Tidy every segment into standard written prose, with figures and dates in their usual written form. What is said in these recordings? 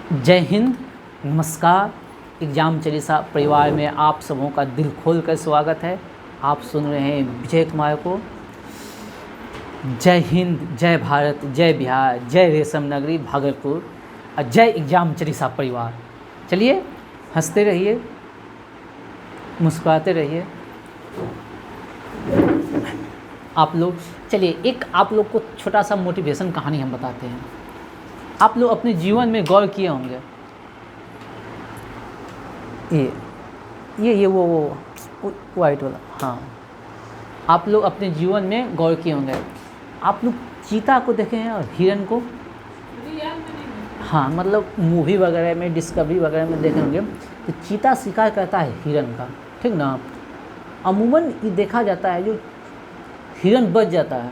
जय हिंद, नमस्कार। एग्जाम चालीसा परिवार में आप सबों का दिल खोल कर स्वागत है। आप सुन रहे हैं विजय कुमार को। जय हिंद, जय भारत, जय बिहार, जय रेशम नगरी भागलपुर और जय एग्जाम चालीसा परिवार। चलिए हंसते रहिए, मुस्कुराते रहिए आप लोग। चलिए एक आप लोग को छोटा सा मोटिवेशन कहानी हम बताते हैं। आप लोग अपने जीवन में गौर किए होंगे, ये वो वाइट वाला, हाँ, आप लोग अपने जीवन में गौर किए होंगे। आप लोग चीता को देखे हैं और हिरन को? हाँ, मतलब मूवी वगैरह में, डिस्कवरी वगैरह में देखे होंगे। तो चीता शिकार करता है हिरन का, ठीक ना। अमूमन ये देखा जाता है जो हिरन बच जाता है,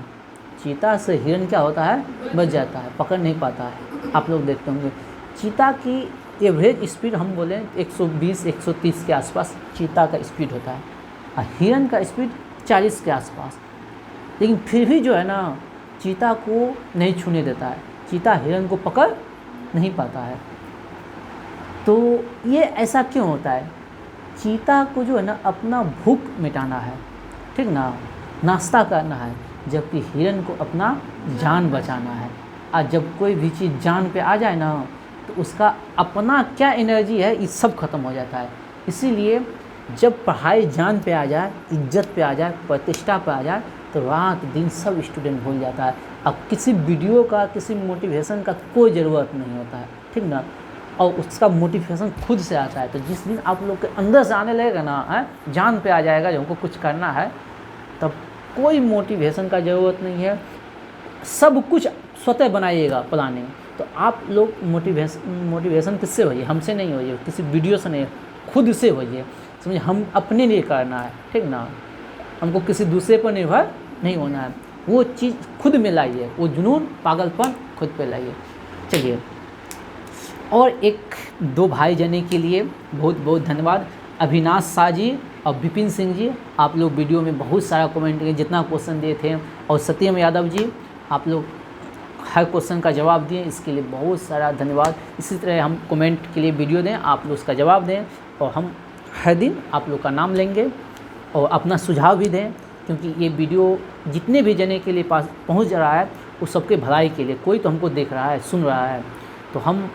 चीता से हिरन क्या होता है, बच जाता है, पकड़ नहीं पाता है। आप लोग देखते होंगे चीता की एवरेज स्पीड हम बोलें 120-130 के आसपास चीता का स्पीड होता है और हिरन का स्पीड 40 के आसपास। लेकिन फिर भी जो है ना, चीता को नहीं छूने देता है, चीता हिरन को पकड़ नहीं पाता है। तो ये ऐसा क्यों होता है? चीता को जो है ना अपना भूख मिटाना है, ठीक ना, नाश्ता करना है, जबकि हिरन को अपना जान बचाना है। और जब कोई भी चीज़ जान पे आ जाए ना, तो उसका अपना क्या एनर्जी है ये सब खत्म हो जाता है। इसीलिए जब पढ़ाई जान पे आ जाए, इज्जत पे आ जाए, प्रतिष्ठा पे आ जाए, तो रात दिन सब स्टूडेंट भूल जाता है। अब किसी वीडियो का, किसी मोटिवेशन का कोई ज़रूरत नहीं होता है, ठीक ना। और उसका मोटिवेशन खुद से आता है। तो जिस दिन आप लोग के अंदर से आने लगेगा ना, है जान पे आ जाएगा जो हमको कुछ करना है, तब कोई मोटिवेशन का ज़रूरत नहीं है। सब कुछ स्वतः बनाइएगा प्लानिंग। तो आप लोग मोटिवेशन किससे होइए? हमसे नहीं होइए, किसी वीडियो से नहीं, खुद से होइए। समझिए, हम अपने लिए करना है, ठीक ना। हमको किसी दूसरे पर निर्भर नहीं होना है। वो चीज़ खुद में लाइए, वो जुनून, पागलपन खुद पे लाइए। चलिए, और एक दो भाई जाने के लिए बहुत बहुत धन्यवाद। अविनाश शाह जी और विपिन सिंह जी, आप लोग वीडियो में बहुत सारा कमेंट किए, जितना क्वेश्चन दिए थे। और सत्यम यादव जी, आप लोग हर क्वेश्चन का जवाब दिए, इसके लिए बहुत सारा धन्यवाद। इसी तरह हम कमेंट के लिए वीडियो दें, आप लोग उसका जवाब दें, और हम हर दिन आप लोग का नाम लेंगे और अपना सुझाव भी दें। क्योंकि ये वीडियो जितने भी जने के लिए पास पहुंच रहा है, वो सबके भलाई के लिए। कोई तो हमको देख रहा है, सुन रहा है, तो हम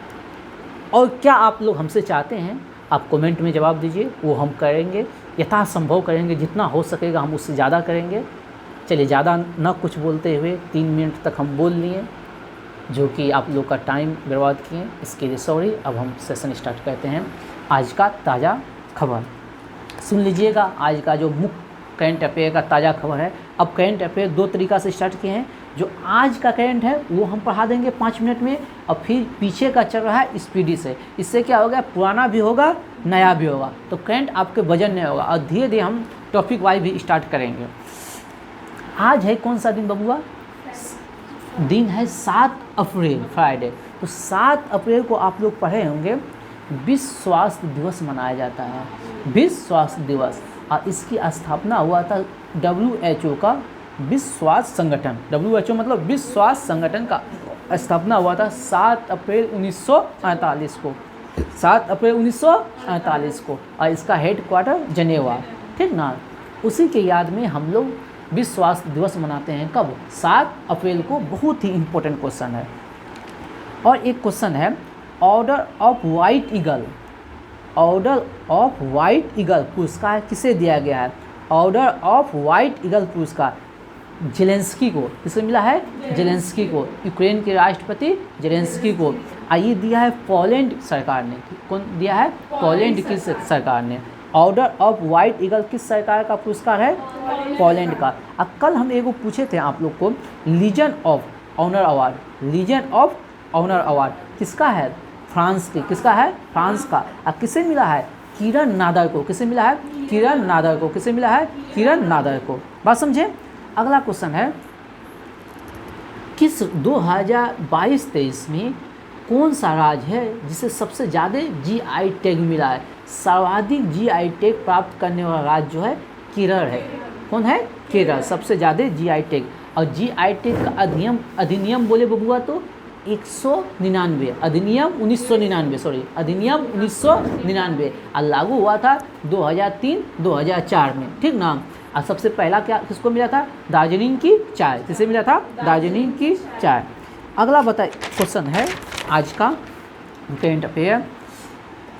और क्या आप लोग हमसे चाहते हैं, आप कमेंट में जवाब दीजिए, वो हम करेंगे, यथासंभव करेंगे, जितना हो सकेगा हम उससे ज़्यादा करेंगे। चलिए, ज़्यादा ना कुछ बोलते हुए 3 मिनट तक हम बोल लिए, जो कि आप लोग का टाइम बर्बाद किए, इसके लिए सॉरी। अब हम सेशन स्टार्ट करते हैं। आज का ताज़ा खबर सुन लीजिएगा। आज का जो मुख्य करंट अफेयर का ताज़ा खबर है। अब करंट अफेयर 2 तरीक़ा से स्टार्ट किए हैं। जो आज का करंट है वो हम पढ़ा देंगे 5 मिनट में, और फिर पीछे का चल रहा है स्पीडी से। इससे क्या होगा, पुराना भी होगा, नया भी होगा, तो करंट आपके वजन नहीं होगा। और धीरे धीरे हम टॉपिक वाइज भी स्टार्ट करेंगे। आज है कौन सा दिन बबुआ? दिन है 7 अप्रैल, फ्राइडे। तो 7 अप्रैल को आप लोग पढ़े होंगे विश्व स्वास्थ्य दिवस मनाया जाता है, विश्व स्वास्थ्य दिवस। और इसकी स्थापना हुआ था WHO का, विश्व स्वास्थ्य संगठन, WHO मतलब विश्व स्वास्थ्य संगठन का स्थापना हुआ था 7 अप्रैल 1948 को, 7 अप्रैल 1948 को। और इसका हेड क्वार्टर जनेवा, ठीक ना। उसी के याद में हम लोग विश्व स्वास्थ्य दिवस मनाते हैं। कब? 7 अप्रैल को। बहुत ही इम्पोर्टेंट क्वेश्चन है। और एक क्वेश्चन है, order of white eagle, order of white eagle पुरस्कार किसे दिया गया है? ऑर्डर ऑफ वाइट ईगल पुरस्कार जेलेंस्की को। किसे मिला है? जेलेंस्की को, यूक्रेन के राष्ट्रपति जेलेंस्की को। ये दिया है पोलैंड सरकार ने। कौन दिया है? पोलैंड की सरकार ने। ऑर्डर ऑफ वाइट ईगल किस सरकार का पुरस्कार है? पोलैंड का। अब कल हम एगो पूछे थे आप लोग को, Legion of Honour award, Legion of Honour award किसका है? फ्रांस की। किसका है? फ्रांस का। अब किसे मिला है? किरण नादर को। किसे मिला है? किरण नादर को। किसे मिला है? किरण नादर को। बात समझे? अगला क्वेश्चन है, किस 2022-23 में कौन सा राज्य है जिसे सबसे ज़्यादा GI टैग मिला है? सर्वाधिक GI टैग प्राप्त करने वाला राज्य जो है केरल है। कौन है? केरल, सबसे ज़्यादा GI टैग। और GI टैग का अधिनियम बोले बबुआ तो 1999, अधिनियम 1999, सॉरी अधिनियम 1999 और लागू हुआ था 2003-2004 में, ठीक ना। और सबसे पहला क्या किसको मिला था? दार्जिलिंग की चाय। किसे मिला था? दार्जिलिंग की चाय। अगला बताइए क्वेश्चन है आज का करंट अफेयर,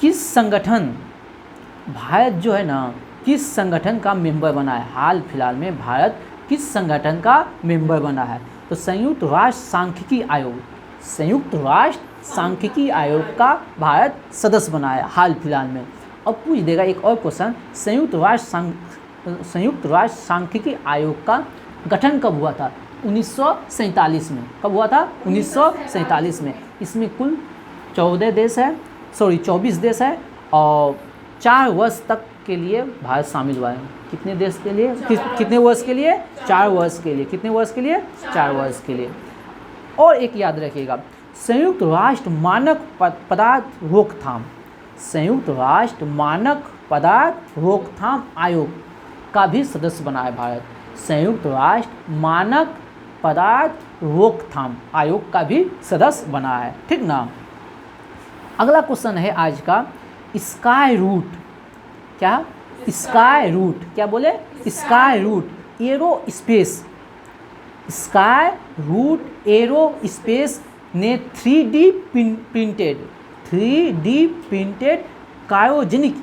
किस संगठन भारत जो है ना किस संगठन का मेंबर बना है? हाल फिलहाल में भारत किस संगठन का मेंबर बना है? तो संयुक्त राष्ट्र सांख्यिकी आयोग, संयुक्त राष्ट्र सांख्यिकी आयोग का भारत सदस्य बना है हाल फिलहाल में। अब पूछ देगा एक और क्वेश्चन, संयुक्त राष्ट्र सांख्यिकी आयोग का गठन कब हुआ था? 1947 में। कब हुआ था? 1947 में। इसमें कुल 24 देश है और 4 वर्ष तक के लिए भारत शामिल हुआ है। कितने देश के लिए? कितने वर्ष के लिए? 4 वर्ष के लिए। कितने वर्ष के लिए? 4 वर्ष के लिए। और एक याद रखिएगा, संयुक्त राष्ट्र मानक पदार्थ रोकथाम, संयुक्त राष्ट्र मानक पदार्थ रोकथाम आयोग का भी सदस्य बना है भारत। संयुक्त राष्ट्र मानक पदार्थ रोकथाम आयोग का भी सदस्य बना है, ठीक ना। अगला क्वेश्चन है आज का, स्काई रूट, क्या? स्काई रूट, क्या बोले? स्काई रूट एरोस्पेस, स्काई रूट एरोस्पेस ने 3D प्रिंटेड क्रायोजेनिक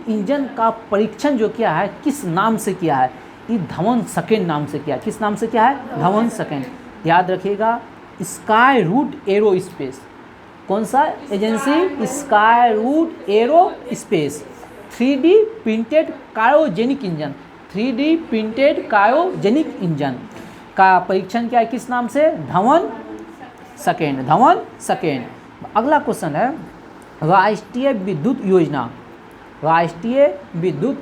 इंजन का परीक्षण जो किया है किस नाम से किया है? ये धवन सेकंड नाम से किया। किस नाम से किया है? धवन सेकंड। याद रखिएगा, स्काई रूट एरोस्पेस, कौन सा agency? Skyroot Aerospace 3D printed cryogenic engine, 3D printed cryogenic engine का परीक्षण किया है किस नाम से? Dhawan second, Dhawan second. अगला क्वेश्चन है, राष्ट्रीय विद्युत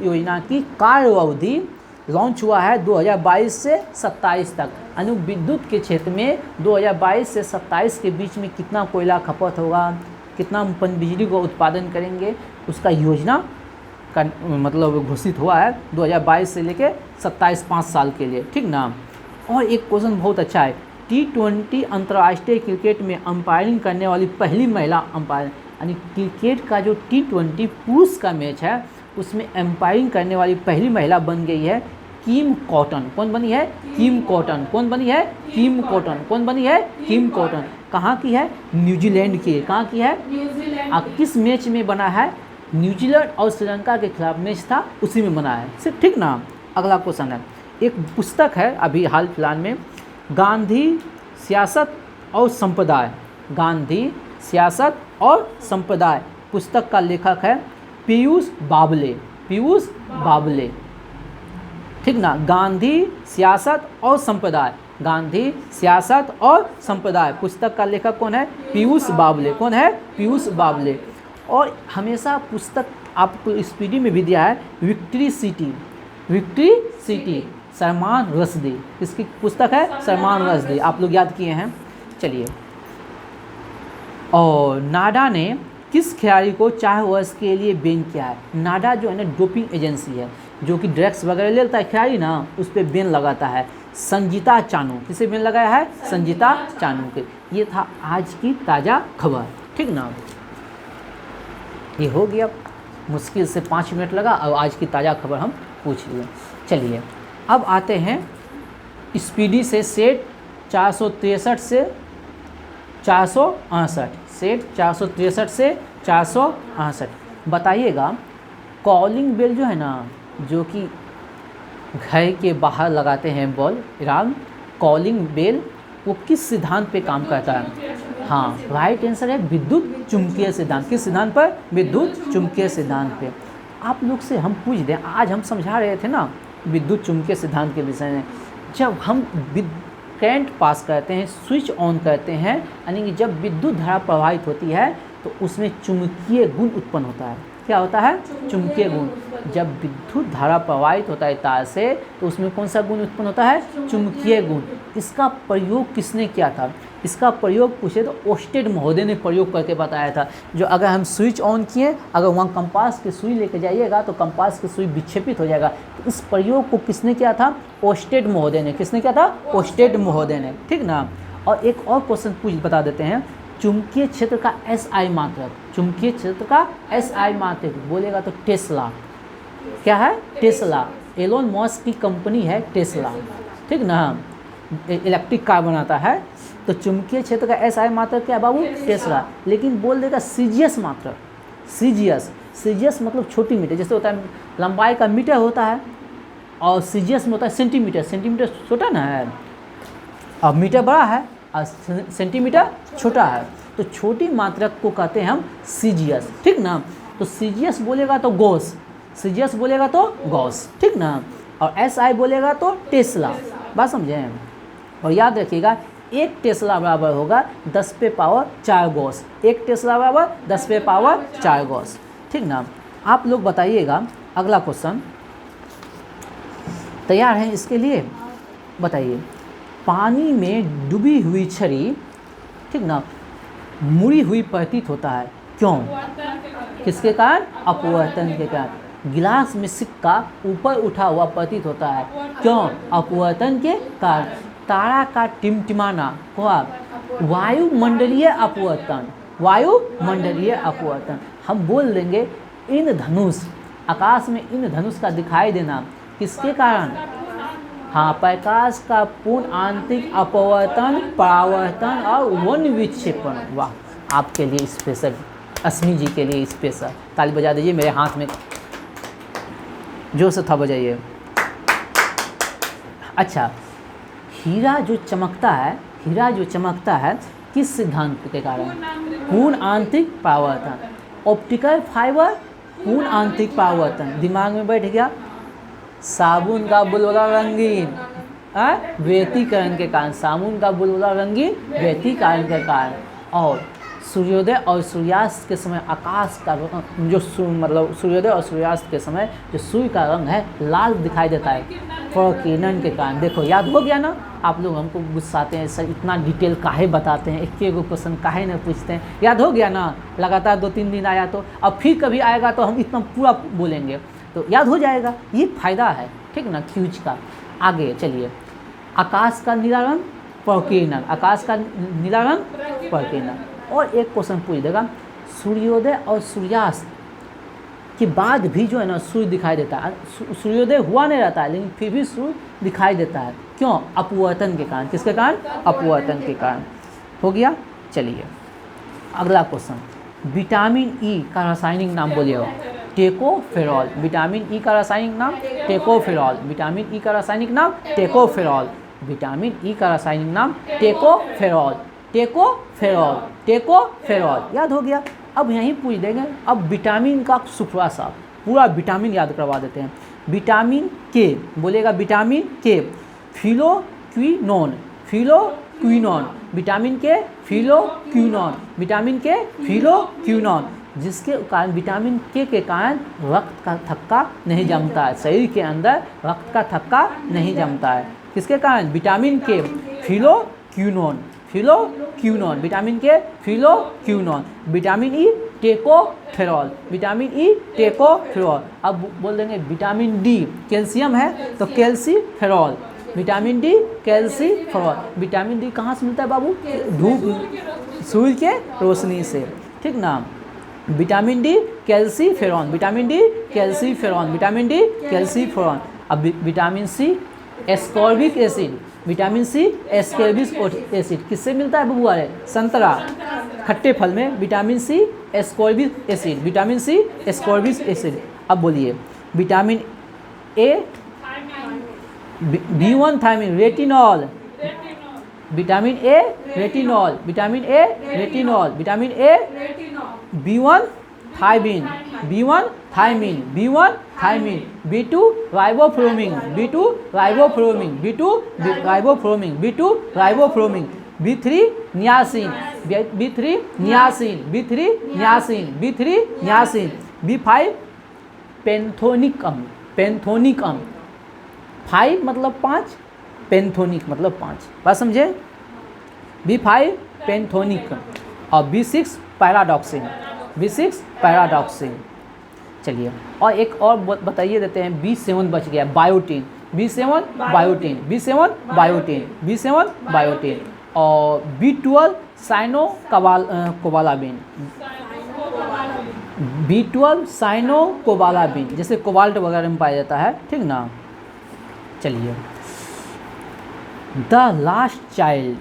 योजना की कार्यावधि लॉन्च हुआ है 2022 से 27 तक। यानी विद्युत के क्षेत्र में 2022 से 27 के बीच में कितना कोयला खपत होगा, कितना बिजली को उत्पादन करेंगे, उसका योजना का मतलब घोषित हुआ है 2022 से लेके 27, 5 साल के लिए, ठीक ना। और एक क्वेश्चन बहुत अच्छा है, T20 अंतर्राष्ट्रीय क्रिकेट में अंपायरिंग करने वाली पहली महिला अंपायर, यानी क्रिकेट का जो T20 पुरुष का मैच है उसमें एम्पायरिंग करने वाली पहली महिला बन गई है किम कॉटन। कौन बनी है? किम कॉटन। कौन बनी है? किम कॉटन। कौन बनी है? किम कॉटन। कहाँ की है? न्यूजीलैंड की। कहाँ की है? न्यूजीलैंड। किस मैच में बना है? न्यूजीलैंड और श्रीलंका के खिलाफ मैच था, उसी में बना है, सिर्फ, ठीक ना। अगला क्वेश्चन है, एक पुस्तक है अभी हाल फिलहाल में, गांधी सियासत और संप्रदाय, गांधी सियासत और संप्रदाय पुस्तक का लेखक है पीयूष बावले। पीयूष बावले, ठीक ना। गांधी सियासत और संप्रदाय, गांधी सियासत और संप्रदाय पुस्तक का लेखक कौन है? पीयूष बावले। कौन है? पीयूष बावले। और हमेशा पुस्तक आपको स्पीडी में भी दिया है, victory city, victory city, Salman Rushdie. इसकी पुस्तक है सलमान रश्दी, आप लोग याद किए हैं। चलिए, और नाडा ने किस खिलाड़ी को 4 वर्ष के लिए बैन किया है? नाडा जो है ना डोपिंग एजेंसी है, जो कि ड्रग्स वगैरह लेता है खिलाड़ी ना, उस पर बैन लगाता है। संजीता चानू, किसे बैन लगाया है? संजीता चानू के। ये था आज की ताज़ा खबर, ठीक ना। ये हो गया, मुश्किल से 5 मिनट लगा और आज की ताज़ा खबर हम पूछ लिए। चलिए अब आते हैं स्पीडी से सेट 463 से 468, सेट 463 से 468। बताइएगा, कॉलिंग बेल जो है ना, जो कि घर के बाहर लगाते हैं बॉल इराम, कॉलिंग बेल वो किस सिद्धांत पे काम करता है? हाँ, राइट आंसर है विद्युत चुंबकीय सिद्धांत। किस सिद्धांत पर? विद्युत चुंबकीय सिद्धांत पे। आप लोग से हम पूछ दें, आज हम समझा रहे थे ना विद्युत चुंबकीय सिद्धांत के विषय में। जब हम करंट पास करते हैं, स्विच ऑन करते हैं, यानी कि जब विद्युत धारा प्रवाहित होती है तो उसमें चुंबकीय गुण उत्पन्न होता है। क्या होता है? चुंबकीय गुण। जब विद्युत धारा प्रवाहित होता है तार से तो उसमें कौन सा गुण उत्पन्न होता है? चुंबकीय गुण। इसका प्रयोग किसने किया था? इसका प्रयोग पूछे तो ओस्टेड महोदय ने प्रयोग करके बताया था। जो अगर हम स्विच ऑन किए, अगर वहाँ कंपास की सुई लेके जाइएगा तो कंपास की सुई विक्षेपित हो जाएगा। तो इस प्रयोग को किसने किया था? ओस्टेड महोदय ने। किसने किया था? ओस्टेड महोदय ने, ठीक ना। और एक और क्वेश्चन बता देते हैं, चुंबकीय क्षेत्र का SI मात्रक, चुंबकीय क्षेत्र का SI मात्रक बोलेगा तो टेस्ला। क्या है? टेस्ला। एलोन मस्क की कंपनी है टेस्ला, ठीक ना, इलेक्ट्रिक कार बनाता है। तो चुंबकीय क्षेत्र का SI मात्रक क्या है बाबू? टेस्ला। लेकिन बोल देगा सीजीएस मात्रक, सीजीएस मतलब छोटी मीटर। जैसे होता है लंबाई का मीटर होता है और सीजीएस में होता है सेंटीमीटर। सेंटीमीटर छोटा ना है और मीटर बड़ा है और सेंटीमीटर छोटा है, तो छोटी मात्रक को कहते हैं हम सीजीएस, ठीक ना। तो सीजीएस बोलेगा तो गॉस, सीजीएस बोलेगा तो गॉस, ठीक ना। और SI बोलेगा तो टेस्ला। बात समझे? और याद रखिएगा, एक टेस्ला बराबर होगा 10 पे पावर 4 गॉस। एक टेस्ला बराबर 10 पे पावर 4 गॉस, ठीक ना। आप लोग बताइएगा, अगला क्वेश्चन तैयार है इसके लिए? बताइए। पानी में डूबी हुई छड़ी, ठीक ना, मुड़ी हुई प्रतीत होता है, क्यों? किसके कारण? अपवर्तन के कारण। गिलास में सिक्का ऊपर उठा हुआ प्रतीत होता है, क्यों? अपवर्तन के कारण। तारा का टिमटिमाना हुआ वायुमंडलीय अपवर्तन, वायुमंडलीय अपवर्तन। हम बोल देंगे इंद्रधनुष, आकाश में इंद्रधनुष का दिखाई देना किसके कारण? हाँ, प्रकाश का पूर्ण आंतरिक अपवर्तन, परावर्तन और वन विक्षेपण। वाह, आपके लिए स्पेशल, अस्मी जी के लिए स्पेशल। ताली बजा दीजिए मेरे हाथ में, जोर से था बजाइए। अच्छा, हीरा जो चमकता है, हीरा जो चमकता है किस सिद्धांत के कारण? पूर्ण आंतरिक परावर्तन। ऑप्टिकल फाइबर पूर्ण आंतरिक परावर्तन। दिमाग में बैठ गया? साबुन का बुलबुला रंगीन, व्यतिकरण के कारण। साबुन का बुलबुला रंगीन व्यतिकरण के कारण। और सूर्योदय और सूर्यास्त के समय आकाश का जो मतलब सूर्योदय और सूर्यास्त के समय जो सूर्य का रंग है लाल दिखाई देता है, प्रकीर्णन के कारण। देखो, याद हो गया ना। आप लोग हमको गुस्साते हैं, सर इतना डिटेल काहे बताते हैं, एक क्वेश्चन काहे न पूछते हैं। याद हो गया ना? लगातार 2-3 दिन आया तो अब फिर कभी आएगा तो हम इतना पूरा बोलेंगे तो याद हो जाएगा। ये फायदा है, ठीक ना, क्यूज का। आगे चलिए। आकाश का नीला रंग प्रकीर्णन, आकाश का नीला रंग प्रकीर्णन। और एक क्वेश्चन पूछ देगा, सूर्योदय और सूर्यास्त के बाद भी जो है ना सूर्य दिखाई देता है। सूर्योदय हुआ नहीं रहता है लेकिन फिर भी सूर्य दिखाई देता है, क्यों? अपवर्तन के कारण। किसके कारण? अपवर्तन के कारण। हो गया। चलिए अगला क्वेश्चन, विटामिन ई का रासायनिक नाम बोलिए। टेकोफेरॉल। विटामिन ई का रासायनिक नाम टेकोफेरॉल। विटामिन ई का रासायनिक नाम टेकोफेरॉल। विटामिन ई का रासायनिक नाम टेकोफेरॉल। Tocopherol, tocopherol. याद हो गया। अब यहीं पूछ देंगे, अब विटामिन का सुखवा सा पूरा विटामिन याद करवा देते हैं। विटामिन के बोलेगा, विटामिन के फिलोक्विनोन, फिलोक्विनोन। विटामिन के फिलोक्विनोन, विटामिन के फिलोक्विनोन, जिसके कारण विटामिन के कारण रक्त का थक्का नहीं जमता है। शरीर के अंदर रक्त का थक्का नहीं जमता है। किसके कारण? विटामिन के फिलोक्विनोन, फिलोक्विनोन। विटामिन के phylloquinone. Vitamin E tocopherol, vitamin E tocopherol. अब बोल देंगे विटामिन डी, कैल्शियम है तो calciferol. Vitamin D calciferol. Vitamin D कहाँ से मिलता है बाबू? धूप, सूर्य के रोशनी से, ठीक ना। Vitamin D calciferol, vitamin D calciferol, vitamin D calciferol. अब vitamin C ascorbic acid, vitamin C ascorbic acid किससे मिलता है बबुआ रे? संतरा, खट्टे फल में vitamin C ascorbic acid, vitamin C ascorbic acid. अब बोलिए vitamin A, B1 thiamine, retinol. Vitamin A retinol, vitamin A retinol, vitamin A B1 thiamine, B1 thiamine, B1 thiamine. B2 riboflavin, B2 riboflavin, B2 riboflavin, B2 riboflavin. B3 niacin, B3 niacin, B3 niacin, B3 niacin. B5 पेंथोनिक अम्ल, पेंथोनिक अम्ल, 5 मतलब 5, पेंथोनिक मतलब 5, बात समझे। B5 पेंथोनिक और B6 pyridoxine, B6 pyridoxine. चलिए और एक और बताइए देते हैं, B7 बच गया, biotin, B7 biotin, B7 biotin, B7 biotin. और B12 साइनो कोबालाबिन, B12 साइनो कोबालाबिन, जैसे कोबाल्ट वगैरह में पाया जाता है, ठीक ना। चलिए the last child,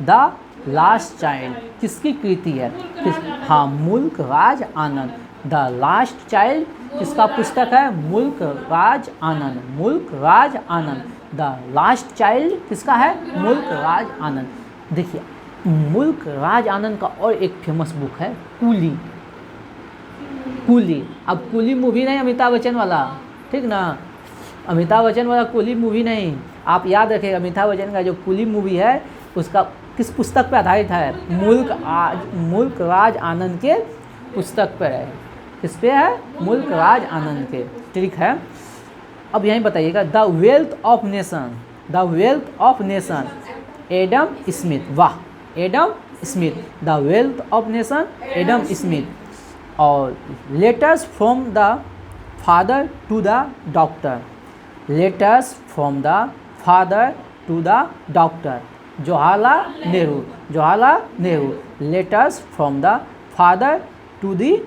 the last child किसकी कृति है? हाँ, मुल्क Raj Anand. The last child किसका पुस्तक है? मुल्क राज आनंद, मुल्क Raj Anand. The last child किसका है? मुल्क राज आनंद। देखिए मुल्क राज आनंद का और एक फेमस बुक है कूली, कूली। अब कूली मूवी नहीं अमिताभ बच्चन वाला, ठीक ना, अमिताभ बच्चन वाला कूली मूवी नहीं, आप याद रखिएगा अमिताभ बच्चन का जो कूली मूवी है उसका किस पुस्तक पर आधारित है? मुल्क राज आनंद के पुस्तक पर है। किस पे है? मुल्क राज आनंद के, ठीक है। अब यहीं बताइएगा the wealth of nation, the wealth of nation, Adam Smith. वाह, Adam Smith, the wealth of nation, Adam Smith. और letters from the father to the doctor, letters from the father to the doctor, Jawaharlal Nehru, Jawaharlal Nehru. Letters from the father to the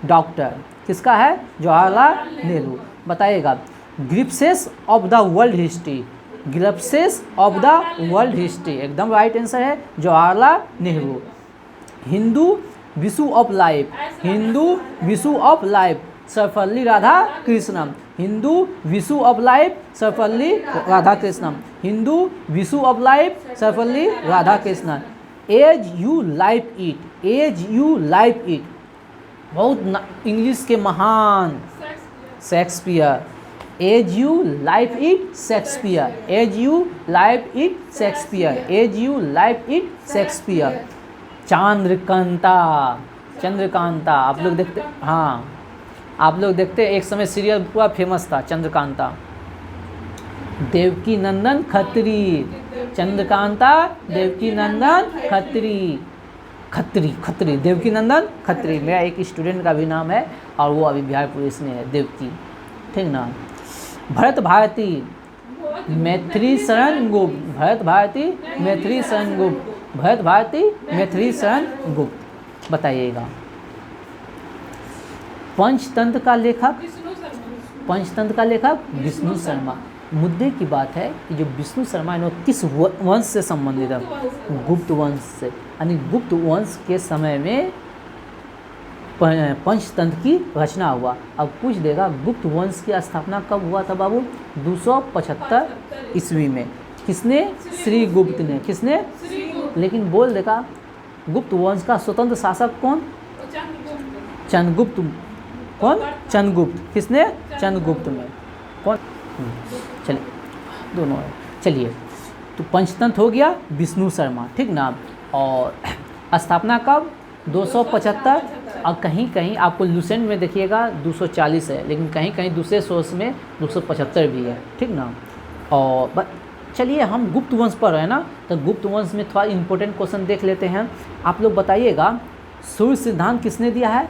doctor किसका है? जवाहरलाल नेहरू। बताइएगा glimpses of the world history, glimpses of the world history, एकदम right answer है Jawaharlal Nehru. Hindu View of Life, Hindu View of Life, Sarvepalli Radhakrishnan, Hindu View of Life, Sarvepalli Radhakrishnan, Hindu View of Life, Sarvepalli Radhakrishnan. As You Like It, As You Like It, बहुत English के महान Shakespeare, As You Like It Shakespeare, As You Like It Shakespeare, As You Like It Shakespeare. Chandrakanta, Chandrakanta आप लोग देखते, हाँ आप लोग देखते, एक समय सीरियल पूरा फेमस था चंद्रकांता। देवकी नंदन खत्री, चंद्रकांता देवकी नंदन खत्री, खत्री खत्री देवकी नंदन खत्री मेरा एक स्टूडेंट का भी नाम है और वो अभी बिहार पुलिस में है, देवकी, ठीक ना। भरत भारती मैथिली शरण गुप्त, भरत भारती मैथिली शरण गुप्त, भरत भारती मैथिली शरण गुप्त। बताइएगा पंचतंत्र का लेखक, पंचतंत्र का लेखक विष्णु शर्मा। मुद्दे की बात है कि जो विष्णु शर्मा है किस वंश से संबंधित है? गुप्त वंश से, यानी गुप्त वंश के समय में पंचतंत्र की रचना हुआ। अब पूछ देगा गुप्त वंश की स्थापना कब हुआ था बाबू? 275 ईस्वी में। किसने? श्री गुप्त ने। किसने? लेकिन बोल देगा गुप्त वंश का स्वतंत्र शासक कौन? चंद्रगुप्त। कौन? चंद्रगुप्त। किसने? चंद्रगुप्त में। कौन? चलिए दोनों है। चलिए तो पंचतंत्र हो गया विष्णु शर्मा, ठीक ना। और स्थापना कब? 275। और कहीं कहीं आपको लुसेंट में देखिएगा 240 है, लेकिन कहीं कहीं दूसरे सोर्स में 275 भी है, ठीक ना। और चलिए हम गुप्त वंश पर है ना, तो गुप्त वंश में थोड़ा इंपॉर्टेंट क्वेश्चन देख लेते हैं। आप लोग बताइएगा सूर्य सिद्धांत किसने दिया है?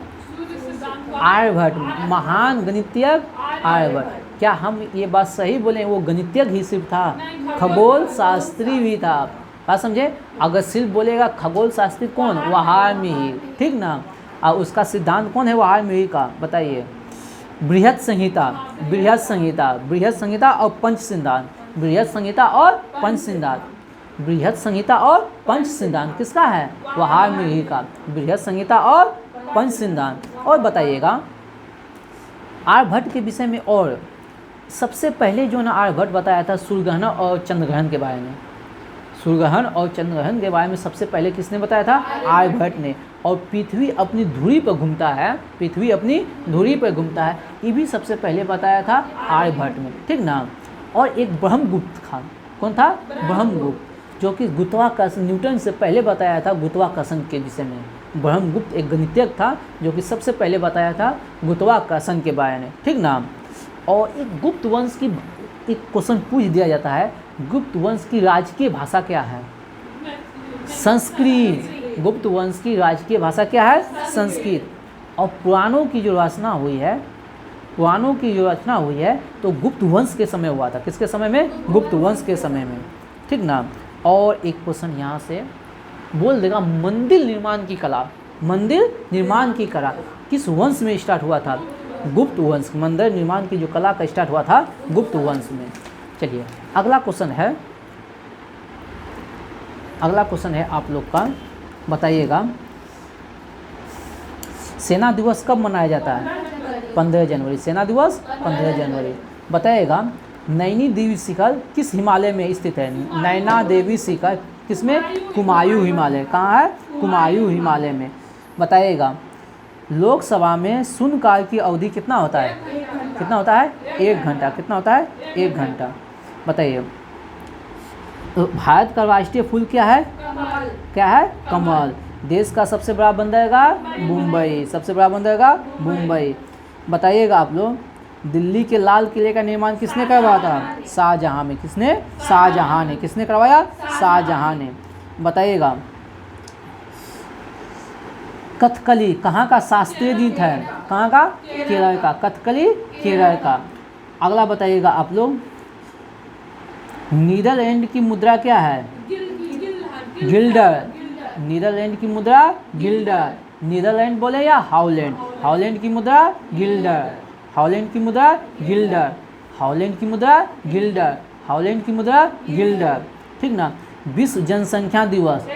आर्यभट्ट, महान गणितज्ञ आर्यभट्ट। क्या हम ये बात सही बोलें वो गणितज्ञ ही सिर्फ था? खगोल शास्त्री भी था, बात समझे। अगर सिर्फ बोलेगा खगोल शास्त्री कौन? वाल्मीकि, ठीक ना। और उसका सिद्धांत कौन है वाल्मीकि का? बताइए। बृहद संहिता, बृहद संहिता, बृहद संहिता और पंच सिद्धांत, बृहद संहिता और पंच सिद्धांत, बृहद संहिता और पंच सिद्धांत किसका है? वाल्मीकि का, बृहद संहिता और पंच सिद्धांत। और बताइएगा आर्यभट्ट के विषय में, और सबसे पहले जो ना आर्यभट्ट बताया था सूर्यग्रहण और चंद्रग्रहण के बारे में, सूर्यग्रहण और चंद्रग्रहण के बारे में सबसे पहले किसने बताया था? आर्यभट्ट ने। और पृथ्वी अपनी धुरी पर घूमता है, पृथ्वी अपनी धुरी पर घूमता है, ये भी सबसे पहले बताया था आर्यभट्ट ने, ठीक ना। और एक ब्रह्मगुप्त था, कौन था? ब्रह्मगुप्त, जो कि गुरुत्वाकर्षण, न्यूटन से पहले बताया था गुरुत्वाकर्षण के विषय में, ब्रह्मगुप्त एक गणितज्ञ था जो कि सबसे पहले बताया था गुरुत्वाकर्षण के बारे में, ठीक ना। और एक गुप्त वंश की एक क्वेश्चन पूछ दिया जाता है, गुप्त वंश की राजकीय भाषा क्या है? संस्कृत। गुप्त वंश की राजकीय भाषा क्या है? संस्कृत। और पुराणों की जो रचना हुई है, पुराणों की जो रचना हुई है तो गुप्त वंश के समय हुआ था। किसके समय में? गुप्त वंश के समय में, ठीक ना। और एक क्वेश्चन यहाँ से बोल देगा, मंदिर निर्माण की कला, मंदिर निर्माण की कला किस वंश में स्टार्ट हुआ था? गुप्त वंश। मंदिर निर्माण की जो कला का स्टार्ट हुआ था गुप्त वंश में। चलिए अगला क्वेश्चन है, अगला क्वेश्चन है आप लोग का, बताइएगा सेना दिवस कब मनाया जाता है? 15 जनवरी। सेना दिवस 15 जनवरी। बताइएगा नैनी देवी शिखर किस हिमालय में स्थित है? नैना देवी शिखर किसमें? कुमायूं हिमालय। कहाँ है? कुमायूं हिमालय में। बताइएगा लोकसभा में शून्यकाल की अवधि कितना होता है? कितना होता है? 1 घंटा। कितना होता है? 1 घंटा। बताइए भारत का राष्ट्रीय फूल क्या है? क्या है? कमल। देश का सबसे बड़ा बंदरगाह? मुंबई। सबसे बड़ा बंदरगाह मुंबई। बताइएगा आप लोग दिल्ली के लाल किले का निर्माण किसने करवाया था? शाहजहां में। किसने? शाहजहां ने। किसने करवाया? शाहजहां ने। बताइएगा कथकली कहाँ का शास्त्रीय नृत्य है? कहाँ का? केरल का। कथकली केरल का। अगला बताइएगा आप लोग नीदरलैंड की मुद्रा क्या है? गिल्डर। नीदरलैंड की मुद्रा गिल्डर। नीदरलैंड बोले या हॉलैंड? हॉलैंड की मुद्रा गिल्डर। हॉलैंड की मुद्रा गिल्डर। हॉलैंड की मुद्रा गिल्डर। हॉलैंड की मुद्रा गिल्डर, ठीक ना। विश्व जनसंख्या दिवस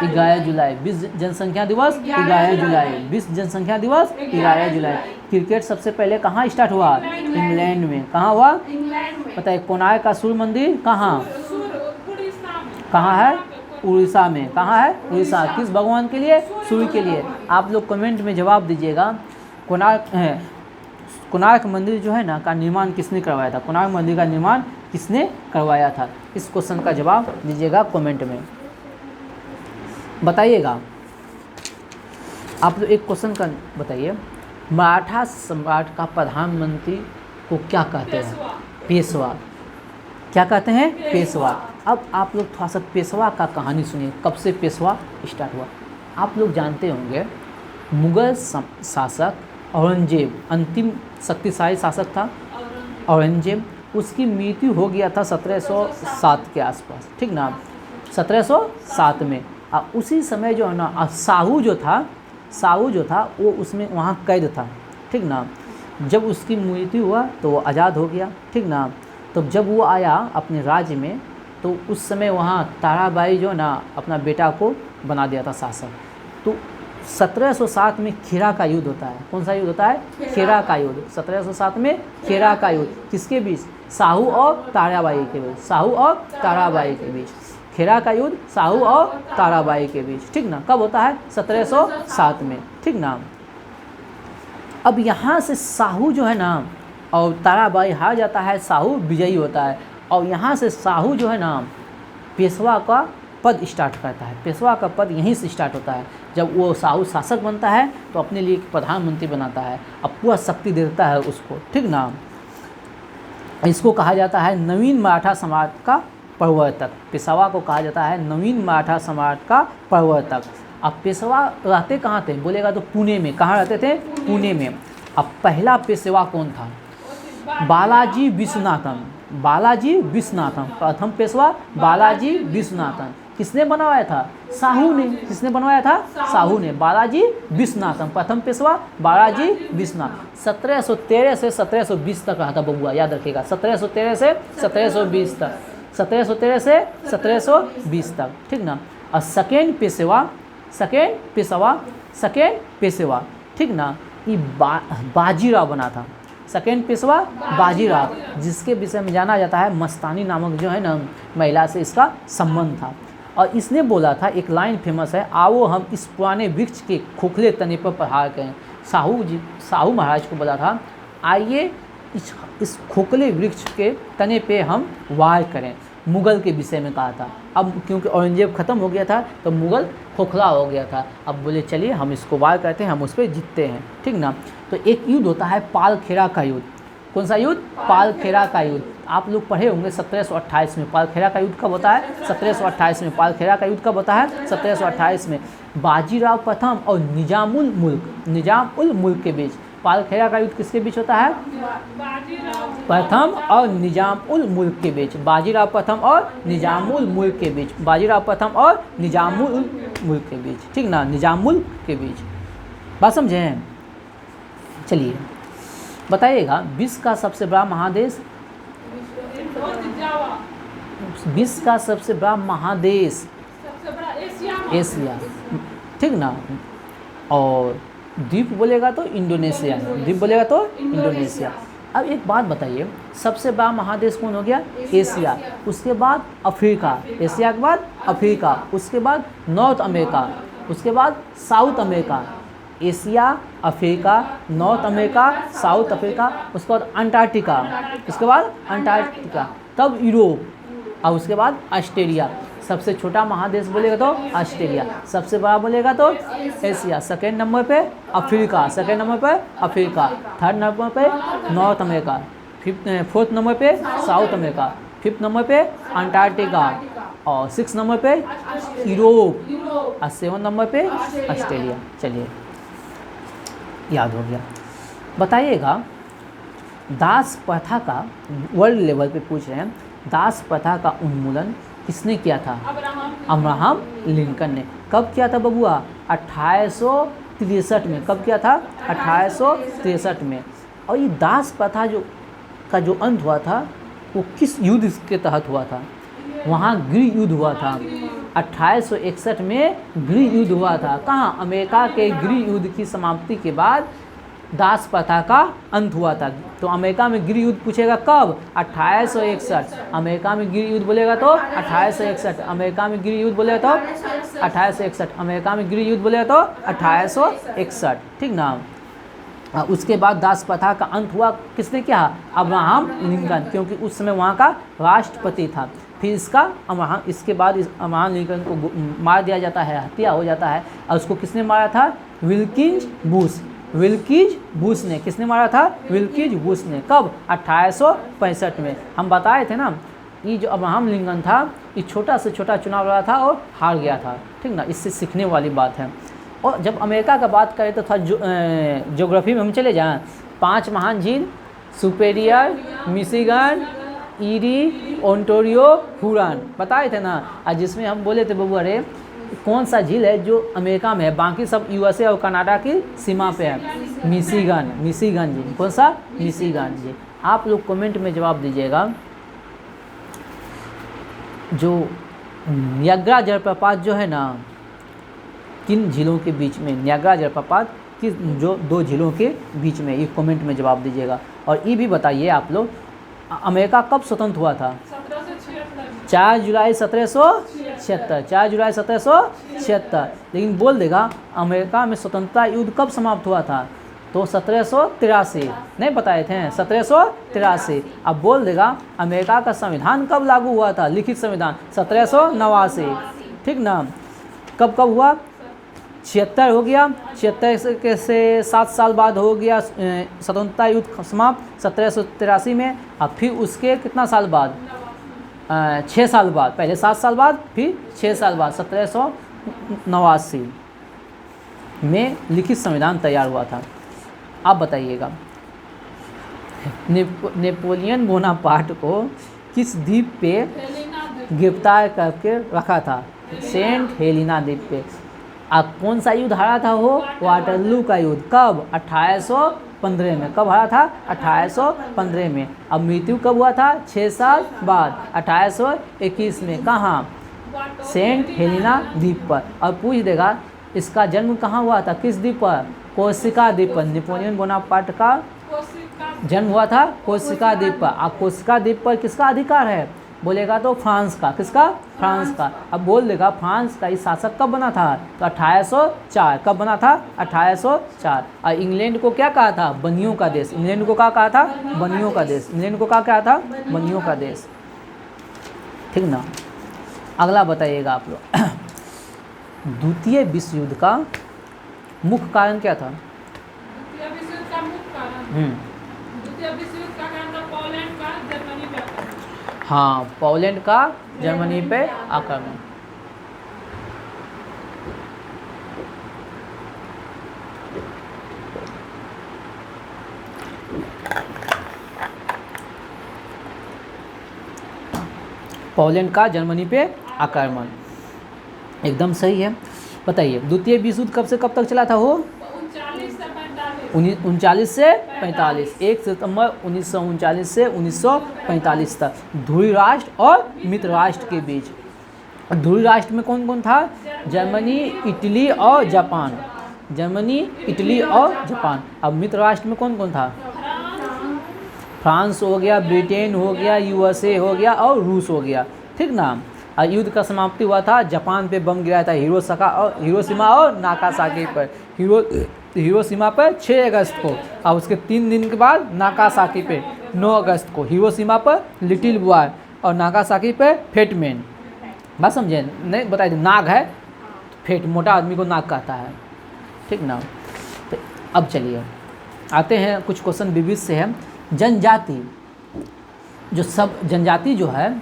11 जुलाई। विश्व जनसंख्या दिवस 11 जुलाई। विश्व जनसंख्या दिवस 11 जुलाई। क्रिकेट सबसे पहले कहाँ स्टार्ट हुआ? इंग्लैंड में। कहाँ हुआ? बताइए कोणार्क का सूर्य मंदिर कहाँ? कहाँ है? उड़ीसा में। कहाँ है? उड़ीसा। किस भगवान के लिए? सूर्य के लिए। आप लोग कमेंट में जवाब दीजिएगा कोणार्क मंदिर जो है ना का निर्माण किसने करवाया था? कोणार्क मंदिर का निर्माण किसने करवाया था? इस क्वेश्चन का जवाब दीजिएगा कमेंट में, बताइएगा। आप लोग एक क्वेश्चन का बताइए, मराठा सम्राट का प्रधानमंत्री को क्या कहते हैं? पेशवा। क्या कहते हैं? पेशवा। अब आप लोग थोड़ा सा पेशवा का कहानी सुनिए, कब से पेशवा स्टार्ट हुआ। आप लोग जानते होंगे मुगल शासक औरंगजेब अंतिम शक्तिशाली शासक था। औरंगजेब, उसकी मृत्यु हो गया था 1707 के आसपास, ठीक ना। 1707 में उसी समय जो है ना साहू जो था वो उसमें वहाँ कैद था, ठीक ना। जब उसकी मृत्यु हुआ तो वो आज़ाद हो गया, ठीक ना। तो जब वो आया अपने राज्य में तो उस समय वहाँ ताराबाई जो ना अपना बेटा को बना दिया था शासक। तो 1707 में खेरा का युद्ध होता है। कौन सा युद्ध होता है? खेरा का युद्ध। 1707 में खेरा का युद्ध किसके बीच? साहू और ताराबाई के बीच। साहू और ताराबाई के बीच खेरा का युद्ध, साहू और ताराबाई के बीच, ठीक ना। कब होता है? 1707 में, ठीक ना। अब यहाँ से साहू जो है ना और ताराबाई हार जाता है, साहू विजयी होता है। और यहाँ से साहू जो है ना पेशवा का पद स्टार्ट करता है। पेशवा का पद यहीं से स्टार्ट होता है। जब वो साहू शासक बनता है तो अपने लिए प्रधानमंत्री बनाता है, अब पूरा शक्ति देता है उसको, ठीक ना। इसको कहा जाता है नवीन मराठा सम्राट का प्रवर्तक। पेशवा को कहा जाता है नवीन मराठा सम्राट का प्रवर्तक। अब पेशवा रहते कहाँ थे? बोलेगा तो पुणे में। कहाँ रहते थे? पुणे में। अब पहला पेशवा कौन था? बालाजी विश्वनाथन। बालाजी विश्वनाथन प्रथम पेशवा बालाजी विश्वनाथन। किसने बनवाया था? साहू ने। किसने बनवाया था? साहू ने। बालाजी विश्वनाथन प्रथम पेशवा बालाजी विश्वनाथ। 1713 से 1720 तक रहा था बबुआ, याद रखिएगा। 1713 से 1720 तक। 1713 से 1720 तक, ठीक ना। और सेकेंड पेशवा, ठीक ना, ये बाजीराव बना था। सेकेंड पेशवा बाजीराव, जिसके विषय में जाना जाता है मस्तानी नामक जो है ना महिला से इसका संबंध था। और इसने बोला था, एक लाइन फेमस है, आओ हम इस पुराने वृक्ष के खोखले तने पर प्रहार करें। साहू महाराज को बोला था, आइए इस खोखले वृक्ष के तने पे हम वार करें। मुग़ल के विषय में कहा था। अब क्योंकि औरंगजेब ख़त्म हो गया था तो मुग़ल खोखला हो गया था। अब बोले चलिए हम इसको वार करते हैं, हम उस पर जीतते हैं, ठीक ना। तो एक युद्ध होता है पालखेड़ा का युद्ध। कौन सा युद्ध? पालखेड़ा का युद्ध। आप लोग पढ़े होंगे 1728 में। पालखेड़ा का युद्ध कब होता है? 1728 में। पालखेड़ा का युद्ध कब होता है? 1728 में। बाजीराव प्रथम और निजाम उल मुल्क के बीच। पालखेड़ा का युद्ध किसके बीच होता है? प्रथम और निजाम उल मुल्क के बीच। बाजीराव प्रथम और निजामुल मुल्क के बीच। बाजीराव प्रथम और निजामुल मुल्क के बीच, ठीक ना, निजामुल के बीच। बात समझे हैं? चलिए बताइएगा, विश्व का सबसे बड़ा महादेश, विश्व का सबसे बड़ा महादेश एशिया, ठीक ना। और द्वीप बोलेगा तो इंडोनेशिया, द्वीप बोलेगा तो इंडोनेशिया। अब एक बात बताइए, सबसे बड़ा महादेश कौन हो गया? एशिया। उसके बाद अफ्रीका, एशिया के बाद अफ्रीका, उसके बाद नॉर्थ अमेरिका, उसके बाद south America. Asia, Africa, north America, south Africa, उसके बाद अंटार्कटिका, उसके बाद अंटार्कटिका, तब यूरोप, और उसके बाद ऑस्ट्रेलिया। सबसे छोटा महादेश बोलेगा तो ऑस्ट्रेलिया, सबसे बड़ा बोलेगा तो एशिया, सेकेंड नंबर पे अफ्रीका, सेकेंड नंबर पे अफ्रीका, थर्ड नंबर पे नॉर्थ अमेरिका, फोर्थ नंबर पे साउथ अमेरिका, फिफ्थ नंबर पे अंटार्कटिका, और सिक्स नंबर पे यूरोप, और सेवन नंबर पे ऑस्ट्रेलिया। चलिए याद हो गया। बताइएगा, दास प्रथा का, वर्ल्ड लेवल पे पूछ रहे हैं, दास प्रथा का उन्मूलन किसने किया था? अब्राहम लिंकन ने। कब किया था बबुआ? 1863 में। कब किया था? 1863 में। और ये दास प्रथा जो अंत हुआ था वो किस युद्ध के तहत हुआ था? वहाँ गृह युद्ध हुआ था। 1861 में गृह युद्ध हुआ था। कहाँ? अमेरिका के गृह युद्ध की समाप्ति के बाद दास प्रथा का अंत हुआ था। तो अमेरिका में गृह युद्ध पूछेगा कब? 1861। अमेरिका में गृह युद्ध बोलेगा तो 1861। अमेरिका में गृह युद्ध बोलेगा तो 1861। अमेरिका में गृह युद्ध बोलेगा तो 1861, ठीक ना। उसके बाद दास प्रथा का अंत हुआ, किसने किया? अब्राहम लिंकन, क्योंकि उस समय वहाँ का राष्ट्रपति था। फिर इसके बाद अब्राहम लिंकन को मार दिया जाता है, हत्या हो जाता है। और उसको किसने मारा था? विल्किंस बूश। विल्किंस बूश ने। किसने मारा था? विल्किंस बूश ने। कब? 1865 में। हम बताए थे ना, ये जो अब्राहम लिंकन था ये छोटा से छोटा चुनाव लड़ा था और हार गया था, ठीक ना। इससे सीखने वाली बात है। और जब अमेरिका का बात करें तो था ज्योग्राफी में हम चले जाएँ, 5 महान झील, superior, Michigan, eerie, Ontario, Huron बताए थे ना। और जिसमें हम बोले थे बबुआ रे कौन सा झील है जो अमेरिका में है, बाकी सब यूएसए और कनाडा की सीमा पे है? मिशिगन, मिशिगन झील। कौन सा? मिशिगन झील। आप लोग कमेंट में जवाब दीजिएगा। जो नियाग्रा जलप्रपात जो है ना, किन झीलों के बीच में? नियाग्रा जलप्रपात किस जो 2 झीलों के बीच में? ये कमेंट में जवाब दीजिएगा। और ये भी बताइए आप लोग, अमेरिका कब स्वतंत्र हुआ था? 4 जुलाई 1776। 4 जुलाई 1776। लेकिन बोल देगा अमेरिका में स्वतंत्रता युद्ध कब समाप्त हुआ था? तो 1783। नहीं बताए थे? 1783। अब बोल देगा अमेरिका का संविधान कब लागू हुआ था? लिखित संविधान 1789, ठीक ना। कब हुआ? 76 हो गया। 76 से 7 साल बाद हो गया स्वतंत्रता युद्ध समाप्त 1783 में। अब फिर उसके कितना साल बाद? 6 साल बाद। पहले 7 साल बाद, फिर 6 साल बाद 1789 में लिखित संविधान तैयार हुआ था। आप बताइएगा, नेपोलियन बोनापार्ट को किस द्वीप पे गिरफ्तार करके रखा था? सेंट हेलेना द्वीप पे। अब कौन सा युद्ध हारा था वो? वाटरलू का युद्ध। कब? 1815 में। कब हारा था? 1815 में। अब मृत्यु कब हुआ था? 6 साल बाद, 1821 में। कहाँ? सेंट हेलेना द्वीप पर। और पूछ देगा इसका जन्म कहाँ हुआ था? किस द्वीप पर? कोर्सिका द्वीप पर। नेपोलियन बोनापार्ट का जन्म हुआ था कोर्सिका द्वीप पर। अब कोर्सिका द्वीप पर किसका अधिकार है? बोलेगा तो फ्रांस का। किसका? फ्रांस का। अब बोल देगा फ्रांस का ये शासक कब बना था? तो 1804। कब बना था? 1804। और इंग्लैंड को क्या कहा था? बनियों का देश। इंग्लैंड को क्या कहा था? बनियों का देश। इंग्लैंड को क्या कहा था? बनियों का देश, ठीक ना। अगला बताइएगा आप लोग द्वितीय विश्व युद्ध का मुख्य कारण क्या था? द्वितीय विश्व युद्ध का मुख्य कारण, द्वितीय विश्व युद्ध का कारण था पोलैंड का जर्मनी पे आक्रमण। हाँ, पोलैंड का जर्मनी पे आक्रमण। पोलैंड का जर्मनी पे आक्रमण, एकदम सही है। बताइए द्वितीय विश्व युद्ध कब से कब तक चला था? वो 39 से 45, 1 सितंबर 1939 से 1945 तक ध्रुवीय राष्ट्र और मित्र राष्ट्र के बीच। ध्रुवीय राष्ट्र में कौन कौन था? जर्मनी, इटली और जापान। जर्मनी, इटली और जापान। अब मित्र राष्ट्र में कौन कौन था? फ्रांस हो गया, ब्रिटेन हो गया, यूएसए हो गया और रूस हो गया, ठीक ना। और युद्ध का समाप्ति हुआ था जापान पे बम गिराया था हिरोशिमा और नागासाकी पर। हिरोशिमा पर 6 अगस्त को और उसके 3 दिन के बाद नागासाकी पे 9 अगस्त को। हिरोशिमा पर लिटिल बॉय और नागासाकी पे फेटमैन। बात समझे? नहीं बताइए, नाग है फेट, मोटा आदमी को नाग कहता है, ठीक ना। तो अब चलिए आते हैं, कुछ क्वेश्चन विविध से है। जनजाति, जो सब जनजाति जो है,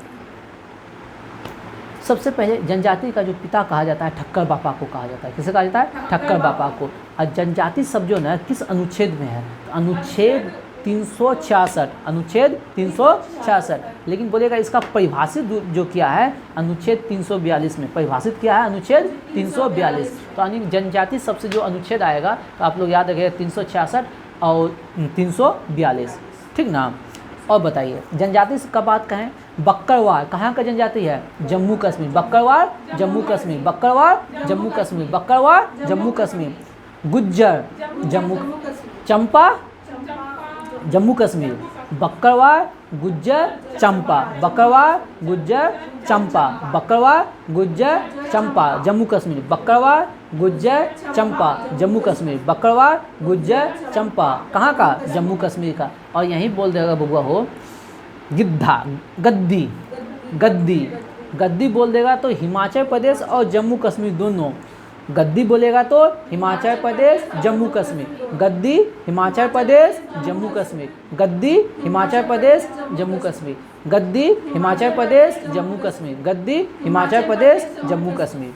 सबसे पहले जनजाति का जो पिता कहा जाता है ठक्कर बापा को कहा जाता है। किसे कहा जाता है? ठक्कर बापा को। और जनजाति शब्द जो है किस अनुच्छेद में है? अनुच्छेद 366, अनुच्छेद 366। लेकिन बोलेगा इसका परिभाषित जो किया है अनुच्छेद 342 में, परिभाषित किया है अनुच्छेद 342। तो यानी जनजाति सबसे जो अनुच्छेद आएगा तो आप लोग याद रखिएगा 366 और 342, ठीक ना। और बताइए जनजाति से कब बात कहें? बक्करवाल कहाँ का जनजाति है? जम्मू कश्मीर। बक्करवाल जम्मू कश्मीर, बक्करवाल जम्मू कश्मीर, बक्करवाल जम्मू कश्मीर। गुज्जर जम्मू, चंपा जम्मू कश्मीर। बक्करवाल, गुज्जर, चंपा। बक्करवाल, गुज्जर, चंपा। बक्करवाल, गुज्जर, चंपा, जम्मू कश्मीर। बक्करवाल, गुज्जर, चंपा, जम्मू कश्मीर। बक्करवाल, गुज्जर, चंपा, कहाँ का? जम्मू कश्मीर का। और यहीं बोल देगा बबुआ हो गिद्धा, गद्दी, गद्दी, गद्दी बोल देगा तो हिमाचल प्रदेश और जम्मू कश्मीर दोनों। गद्दी बोलेगा तो हिमाचल प्रदेश, जम्मू कश्मीर। गद्दी, हिमाचल प्रदेश, जम्मू कश्मीर। गद्दी, हिमाचल प्रदेश, जम्मू कश्मीर। गद्दी, हिमाचल प्रदेश, जम्मू कश्मीर। गद्दी, हिमाचल प्रदेश, जम्मू कश्मीर।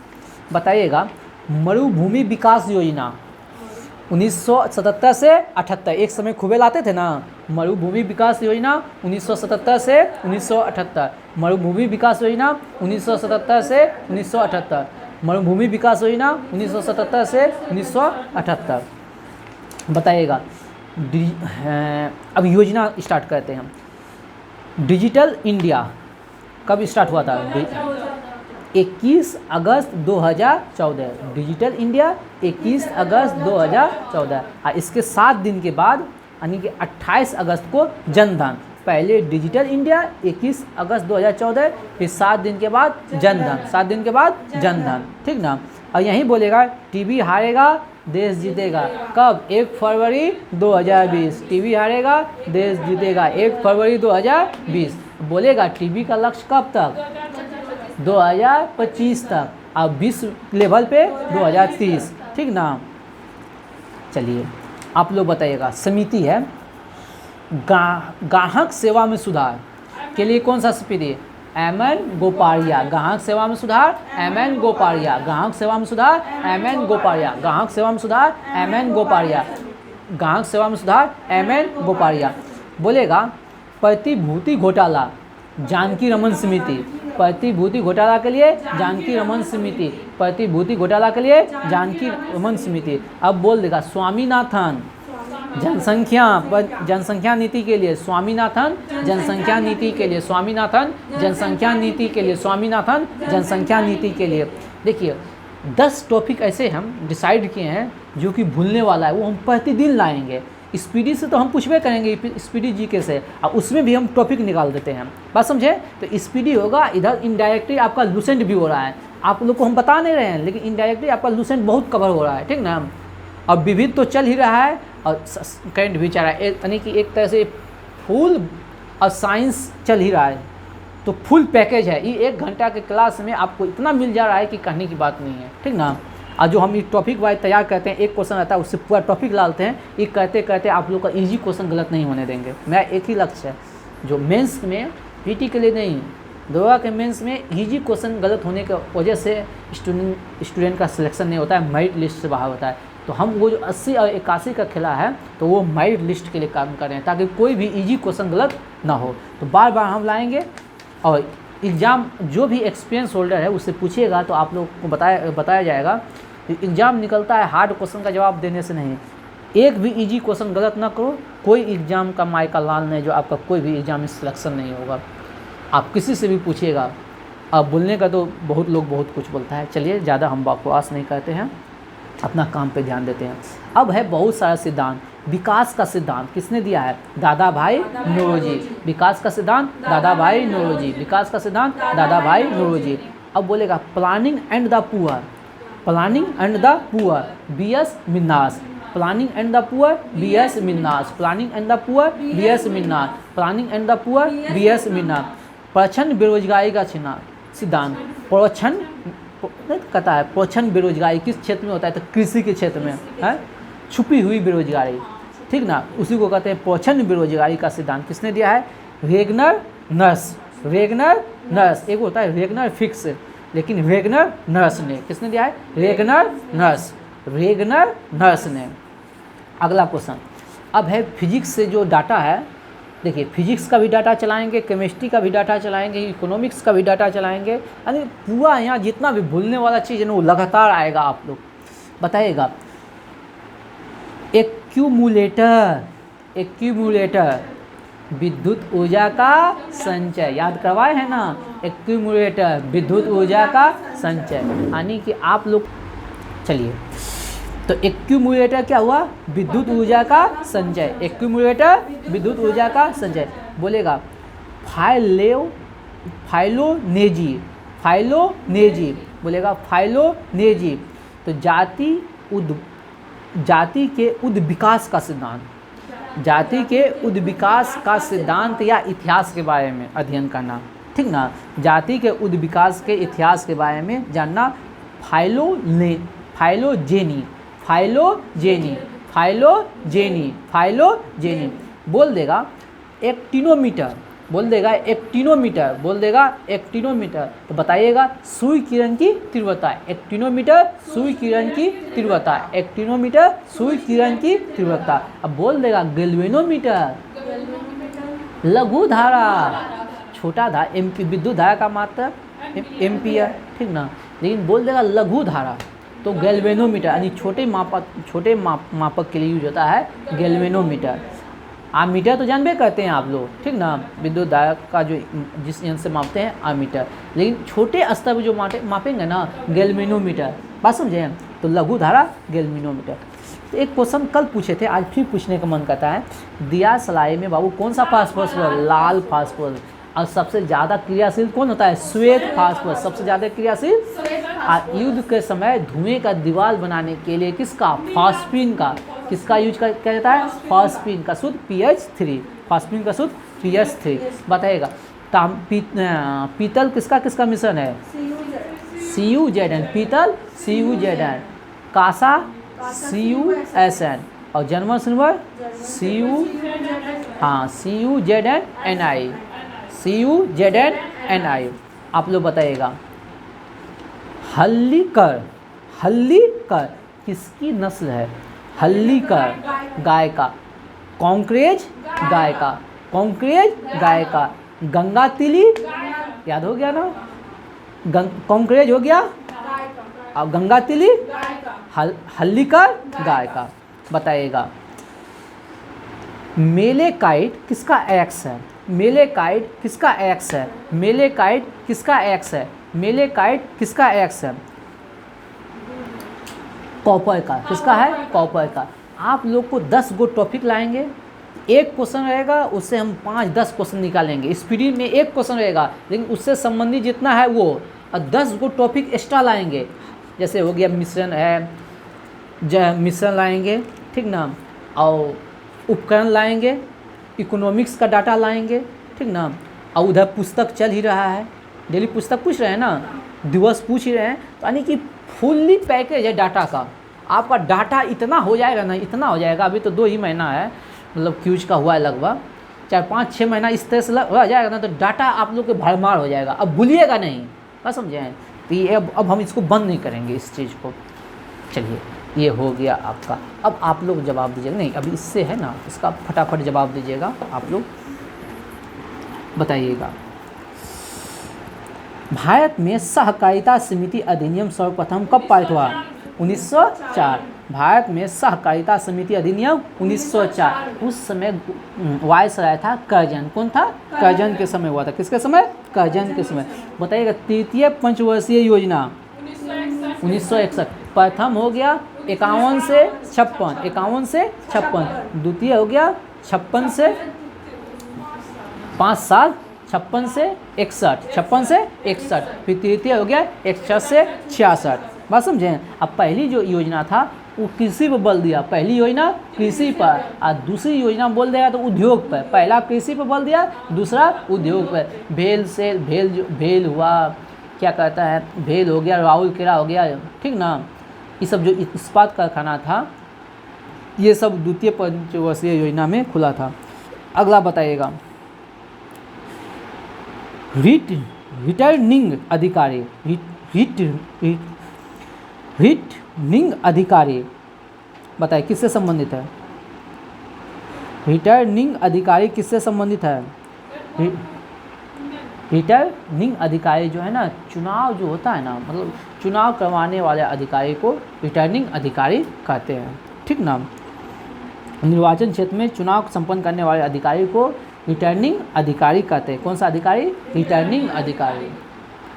बताइएगा मरुभूमि विकास योजना 1977 से 78, एक समय खूबे लाते थे ना। मरुभूमि विकास योजना 1977 से 1978। मरुभूमि विकास योजना 1977 से 1978। मरुभूमि विकास योजना 1977 से 1978। बताइएगा अब योजना स्टार्ट करते हैं हम। डिजिटल इंडिया कब स्टार्ट हुआ था? 21 अगस्त 2014। डिजिटल इंडिया 21 अगस्त 2014। और इसके 7 दिन के बाद यानी कि 28 अगस्त को जनधन। पहले डिजिटल इंडिया 21 अगस्त 2014, फिर 7 दिन के बाद जनधन, 7 दिन के बाद जनधन, ठीक ना। और यहीं बोलेगा टीबी हारेगा देश जीतेगा। कब? 1 फरवरी 2020। टीबी हारेगा देश जीतेगा 1 फरवरी 2020। बोलेगा टीबी का लक्ष्य कब तक? 2025 तक, और विश्व लेवल पे 2030, ठीक ना। चलिए आप लोग बताइएगा समिति है ग्राहक सेवा में सुधार के लिए कौन सा समिति? एमएन गोपारिया। ग्राहक सेवा में सुधार एमएन गोपारिया। ग्राहक सेवा में सुधार एमएन गोपारिया। ग्राहक सेवा में सुधार एमएन गोपारिया। ग्राहक सेवा में सुधार एमएन गोपारिया। बोलेगा प्रतिभूति घोटाला जानकी रमन समिति। प्रतिभूति घोटाला के लिए जानकी रमन समिति। प्रतिभूति घोटाला के लिए जानकी रमन समिति। अब बोल देगा स्वामीनाथन जनसंख्या नीति के लिए स्वामीनाथन जनसंख्या नीति के लिए स्वामीनाथन जनसंख्या नीति के लिए स्वामीनाथन जनसंख्या नीति के लिए। देखिए 10 टॉपिक ऐसे हम डिसाइड किए हैं जो कि भूलने वाला है, वो हम प्रतिदिन लाएंगे। स्पीडी से तो हम पूछबे करेंगे, स्पीडी जीके से, और उसमें भी हम टॉपिक निकाल देते हैं। बात समझे? तो स्पीडी होगा, इधर इनडायरेक्टली आपका लूसेंट भी हो रहा है। आप लोग को हम बता नहीं रहे हैं, लेकिन इनडायरेक्टली आपका लूसेंट बहुत कवर हो रहा है, ठीक ना। और विविध तो चल ही रहा है और करंट भी चल रहा है, यानी कि एक तरह से फुल और साइंस चल ही रहा है। तो फुल पैकेज है ये। 1 घंटा के क्लास में आपको इतना मिल जा रहा है कि कहने की बात नहीं है, ठीक ना। और जो हम ये टॉपिक वाइज तैयार करते हैं, एक क्वेश्चन आता है उससे पूरा टॉपिक डालते हैं, ये कहते कहते आप लोग का इजी क्वेश्चन गलत नहीं होने देंगे। मेरा एक ही लक्ष्य है, जो मेंस में पीटी के लिए नहीं, दौरा के मेंस में इजी क्वेश्चन गलत होने की वजह से स्टूडेंट का सिलेक्शन नहीं होता है, मेरिट लिस्ट से बाहर होता है। तो हम वो जो 80 और 81 का खेला है, तो वो मेरिट लिस्ट के लिए काम कर रहे हैं, ताकि कोई भी इजी क्वेश्चन गलत ना हो। तो बार बार हम लाएंगे, और एग्ज़ाम जो भी एक्सपीरियंस होल्डर है उससे पूछिएगा तो आप लोग को बताया जाएगा। एग्ज़ाम निकलता है हार्ड क्वेश्चन का जवाब देने से नहीं। एक भी इजी क्वेश्चन गलत ना करो, कोई एग्ज़ाम का माई का लाल नहीं, जो आपका कोई भी एग्ज़ाम में सिलेक्शन नहीं होगा। आप किसी से भी पूछिएगा। अब बोलने का तो बहुत लोग बहुत कुछ बोलता है। चलिए ज़्यादा हम बकवास नहीं करते हैं, अपना काम पे ध्यान देते हैं। अब है बहुत सारा सिद्धांत। विकास का सिद्धांत किसने दिया है? दादा भाई नौरोजी। विकास का सिद्धांत दादा भाई नौरोजी। विकास का सिद्धांत दादा भाई नौरोजी। अब बोलेगा planning and the poor, planning and the poor, BS Minhas. Planning and the poor, BS Minhas. Planning and the poor, BS Minhas. Planning and the poor, BS Minhas. प्रच्छन्न बेरोजगारी का सिद्धांत। प्रच्छन्न कहता है, प्रच्छन्न बेरोजगारी किस क्षेत्र में होता है? तो कृषि के क्षेत्र में है, छुपी हुई बेरोजगारी, ठीक ना, उसी को कहते हैं प्रच्छन्न बेरोजगारी का सिद्धांत। किसने दिया है? Wegener nurse. वेगनर नर्स, एक होता है वेगनर फिक्स, लेकिन वेगनर नर्स ने, किसने दिया है? Wegener nurse. वेगनर नर्स ने। अगला क्वेश्चन अब है फिजिक्स से जो डाटा है। देखिए फिजिक्स का भी डाटा चलाएंगे, केमिस्ट्री का भी डाटा चलाएंगे, इकोनॉमिक्स का भी डाटा चलाएंगे, यानी पूरा यहाँ जितना भी भूलने वाला चीज़ है ना वो लगातार आएगा। आप लोग बताइएगा। एक्यूमुलेटर, एक्यूमुलेटर विद्युत ऊर्जा का संचय, याद करवाए हैं ना? एक्यूमुलेटर विद्युत ऊर्जा का संचय, यानी कि आप लोग, चलिए तो एक्यूमुलेटर क्या हुआ? विद्युत ऊर्जा का संचय। एक्यूमुलेटर विद्युत ऊर्जा का संचय। बोलेगा फाइलोनेजी, फाइलोनेजी, बोलेगा फाइलोनेजी। तो जाति के उद्विकास का सिद्धांत, जाति के उद्विकास का सिद्धांत या इतिहास के बारे में अध्ययन करना, ठीक ना। जाति के उद्विकास के इतिहास के बारे में जानना। Phylogeny, phylogeny, phylogeny, phylogeny. बोल देगा एक्टिनोमीटर, बोल देगा एक्टिनोमीटर, बोल देगा एक्टिनोमीटर। तो बताइएगा सूर्य किरण की तीव्रता। एक्टिनोमीटर सूर्य किरण की तीव्रता, एक्टिनोमीटर सूर्य किरण की तीव्रता। अब बोल देगा गैल्वेनोमीटर, लघु धारा, छोटा धारा, एम्पी, विद्युत धारा का मात्रा एम्पियर, ठीक ना। लेकिन बोल देगा लघु धारा, तो गैल्वेनोमीटर, यानी छोटे मापक के लिए यूज होता है गैल्वेनोमीटर। आमीटर तो जानबे करते हैं आप लोग, ठीक ना, विद्युत धारा का जो जिस यंत्र से मापते हैं आमीटर। लेकिन छोटे स्तर पर जो मापेंगे ना, गैल्वेनोमीटर। बात समझे? तो लघु धारा गैल्वेनोमीटर। तो एक क्वेश्चन कल पूछे थे, आज फिर पूछने का मन करता है। दिया सलाई में बाबू कौन सा फास्फोरस? लाल फास्फोरस। और सबसे ज़्यादा क्रियाशील कौन होता है? श्वेत फास्फोरस। सबसे ज़्यादा क्रियाशील। युद्ध के समय धुएं का दीवार बनाने के लिए किसका? फास्फीन का। किसका यूज किया जाता है? फास्फीन का शुद्ध PH3। फास्फीन का शुद्ध PH3। बताइएगा। पीतल किसका किसका मिश्रण है? CuZn। पीतल CuZn। कासा CuSn। और जर्मन सिल्वर CuZnNi, CuZnNi। आप लोग बताइएगा। हल्लीकर, हल्लीकर किसकी नस्ल है? हल्लीकर गाय का। कॉन्क्रेज गाय का, कॉन्क्रेज गाय का। गंगातिली याद हो गया ना, कॉन्क्रेज हो गया, और गंगातिली हल्लीकर गाय का। बताइएगा। मेलेकाइट किसका एक्स है? मेलेकाइट किसका एक्स है? मेलेकाइट किसका एक्स है? मेलेकाइट किसका एक्स है? कॉपर का। किसका है? कॉपर का। आप लोग को 10 गो टॉपिक लाएंगे, एक क्वेश्चन रहेगा, उससे हम 5-10 क्वेश्चन निकालेंगे। स्पीड में एक क्वेश्चन रहेगा, लेकिन उससे संबंधित जितना है वो, और 10 गो टॉपिक एक्स्ट्रा लाएंगे। जैसे हो गया मिश्रण है, मिश्रण लाएंगे, ठीक ना, और उपकरण लाएंगे, इकोनॉमिक्स का डाटा लाएंगे, ठीक ना, और उधर पुस्तक चल ही रहा है, डेली पुस्तक पूछ रहे हैं ना, दिवस पूछ ही रहे हैं, तो यानी कि फुल्ली पैकेज है डाटा का। आपका डाटा इतना हो जाएगा ना, इतना हो जाएगा। अभी तो 2 ही महीना है, मतलब क्यूज का हुआ है लगभग, 4-5-6 महीना इस तरह से रह जाएगा ना, तो डाटा आप लोग के भरमार हो जाएगा। अब भूलिएगा नहीं, क्या समझें। तो ये अब हम इसको बंद नहीं करेंगे इस चीज़ को। चलिए, ये हो गया आपका। अब आप लोग जवाब दीजिएगा, नहीं अभी इससे है ना, इसका फटाफट जवाब दीजिएगा। आप लोग बताइएगा, भारत में सहकारिता समिति अधिनियम सर्वप्रथम कब पारित हुआ? 1904। भारत में सहकारिता समिति अधिनियम 1904। उस समय वायसराय था कर्जन। कौन था? कर्जन के समय हुआ था। किसके समय? कर्जन के समय। बताइएगा, तृतीय पंचवर्षीय योजना 1961। प्रथम हो गया 51 से 56, 51 से 56। द्वितीय हो गया 56 से 5 साल, 56 से 61, 56 से 61। फिर तृतीय हो गया 61 से 66। बात समझें। अब पहली जो योजना था वो कृषि पर बल दिया, पहली योजना कृषि पर, और दूसरी योजना बोल देगा तो उद्योग पर। पहला कृषि पर बल दिया, दूसरा उद्योग पर। भेल से भेल हुआ, क्या कहता है, भेल हो गया, राहुल केला हो गया, ठीक ना। ये सब जो इस्पात कारखाना था, ये सब द्वितीय पंचवर्षीय योजना में खुला था। अगला बताइएगा, रिटर्निंग अधिकारी, रिटर्निंग अधिकारी बताइए किससे संबंधित है? रिटर्निंग अधिकारी किससे संबंधित है? रिटर्निंग अधिकारी जो है ना, चुनाव जो होता है ना, मतलब चुनाव करवाने वाले अधिकारी को रिटर्निंग अधिकारी कहते हैं, ठीक ना। निर्वाचन क्षेत्र में चुनाव संपन्न करने वाले अधिकारी को रिटर्निंग अधिकारी कहते हैं। कौन सा अधिकारी? रिटर्निंग अधिकारी।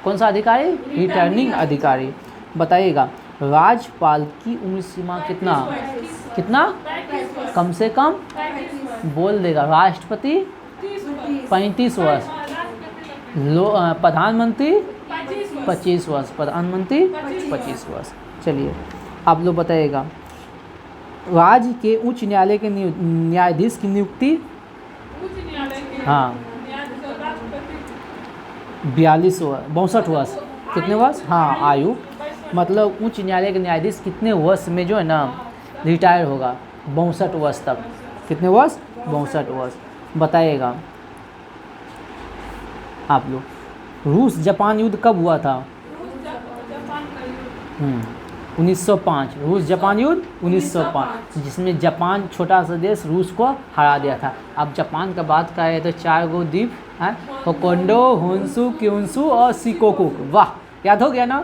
कौन सा अधिकारी? रिटर्निंग अधिकारी। बताइएगा, राज्यपाल की उम्र सीमा कितना? कम से कम बोल देगा। राष्ट्रपति 35 वर्ष, प्रधानमंत्री 25 वर्ष, प्रधानमंत्री 25 वर्ष। चलिए, आप लोग बताइएगा, राज्य के उच्च न्यायालय के न्यायाधीश की नियुक्ति, हाँ 42 वर्ष, 62 वर्ष, कितने वर्ष? हाँ, आयु, मतलब उच्च न्यायालय के न्यायाधीश कितने वर्ष में जो है ना रिटायर होगा? 62 वर्ष तक। कितने वर्ष? 62 वर्ष। बताइएगा आप लोग, रूस जापान युद्ध कब हुआ था? 1905। रूस जापान युद्ध 1905, जिसमें जापान छोटा सा देश रूस को हरा दिया था। अब जापान का बात करें तो 4 गो द्वीप हैं, होकोंडो, होन्शु, क्यून्शु और शिकोकू। वाह, याद हो गया ना?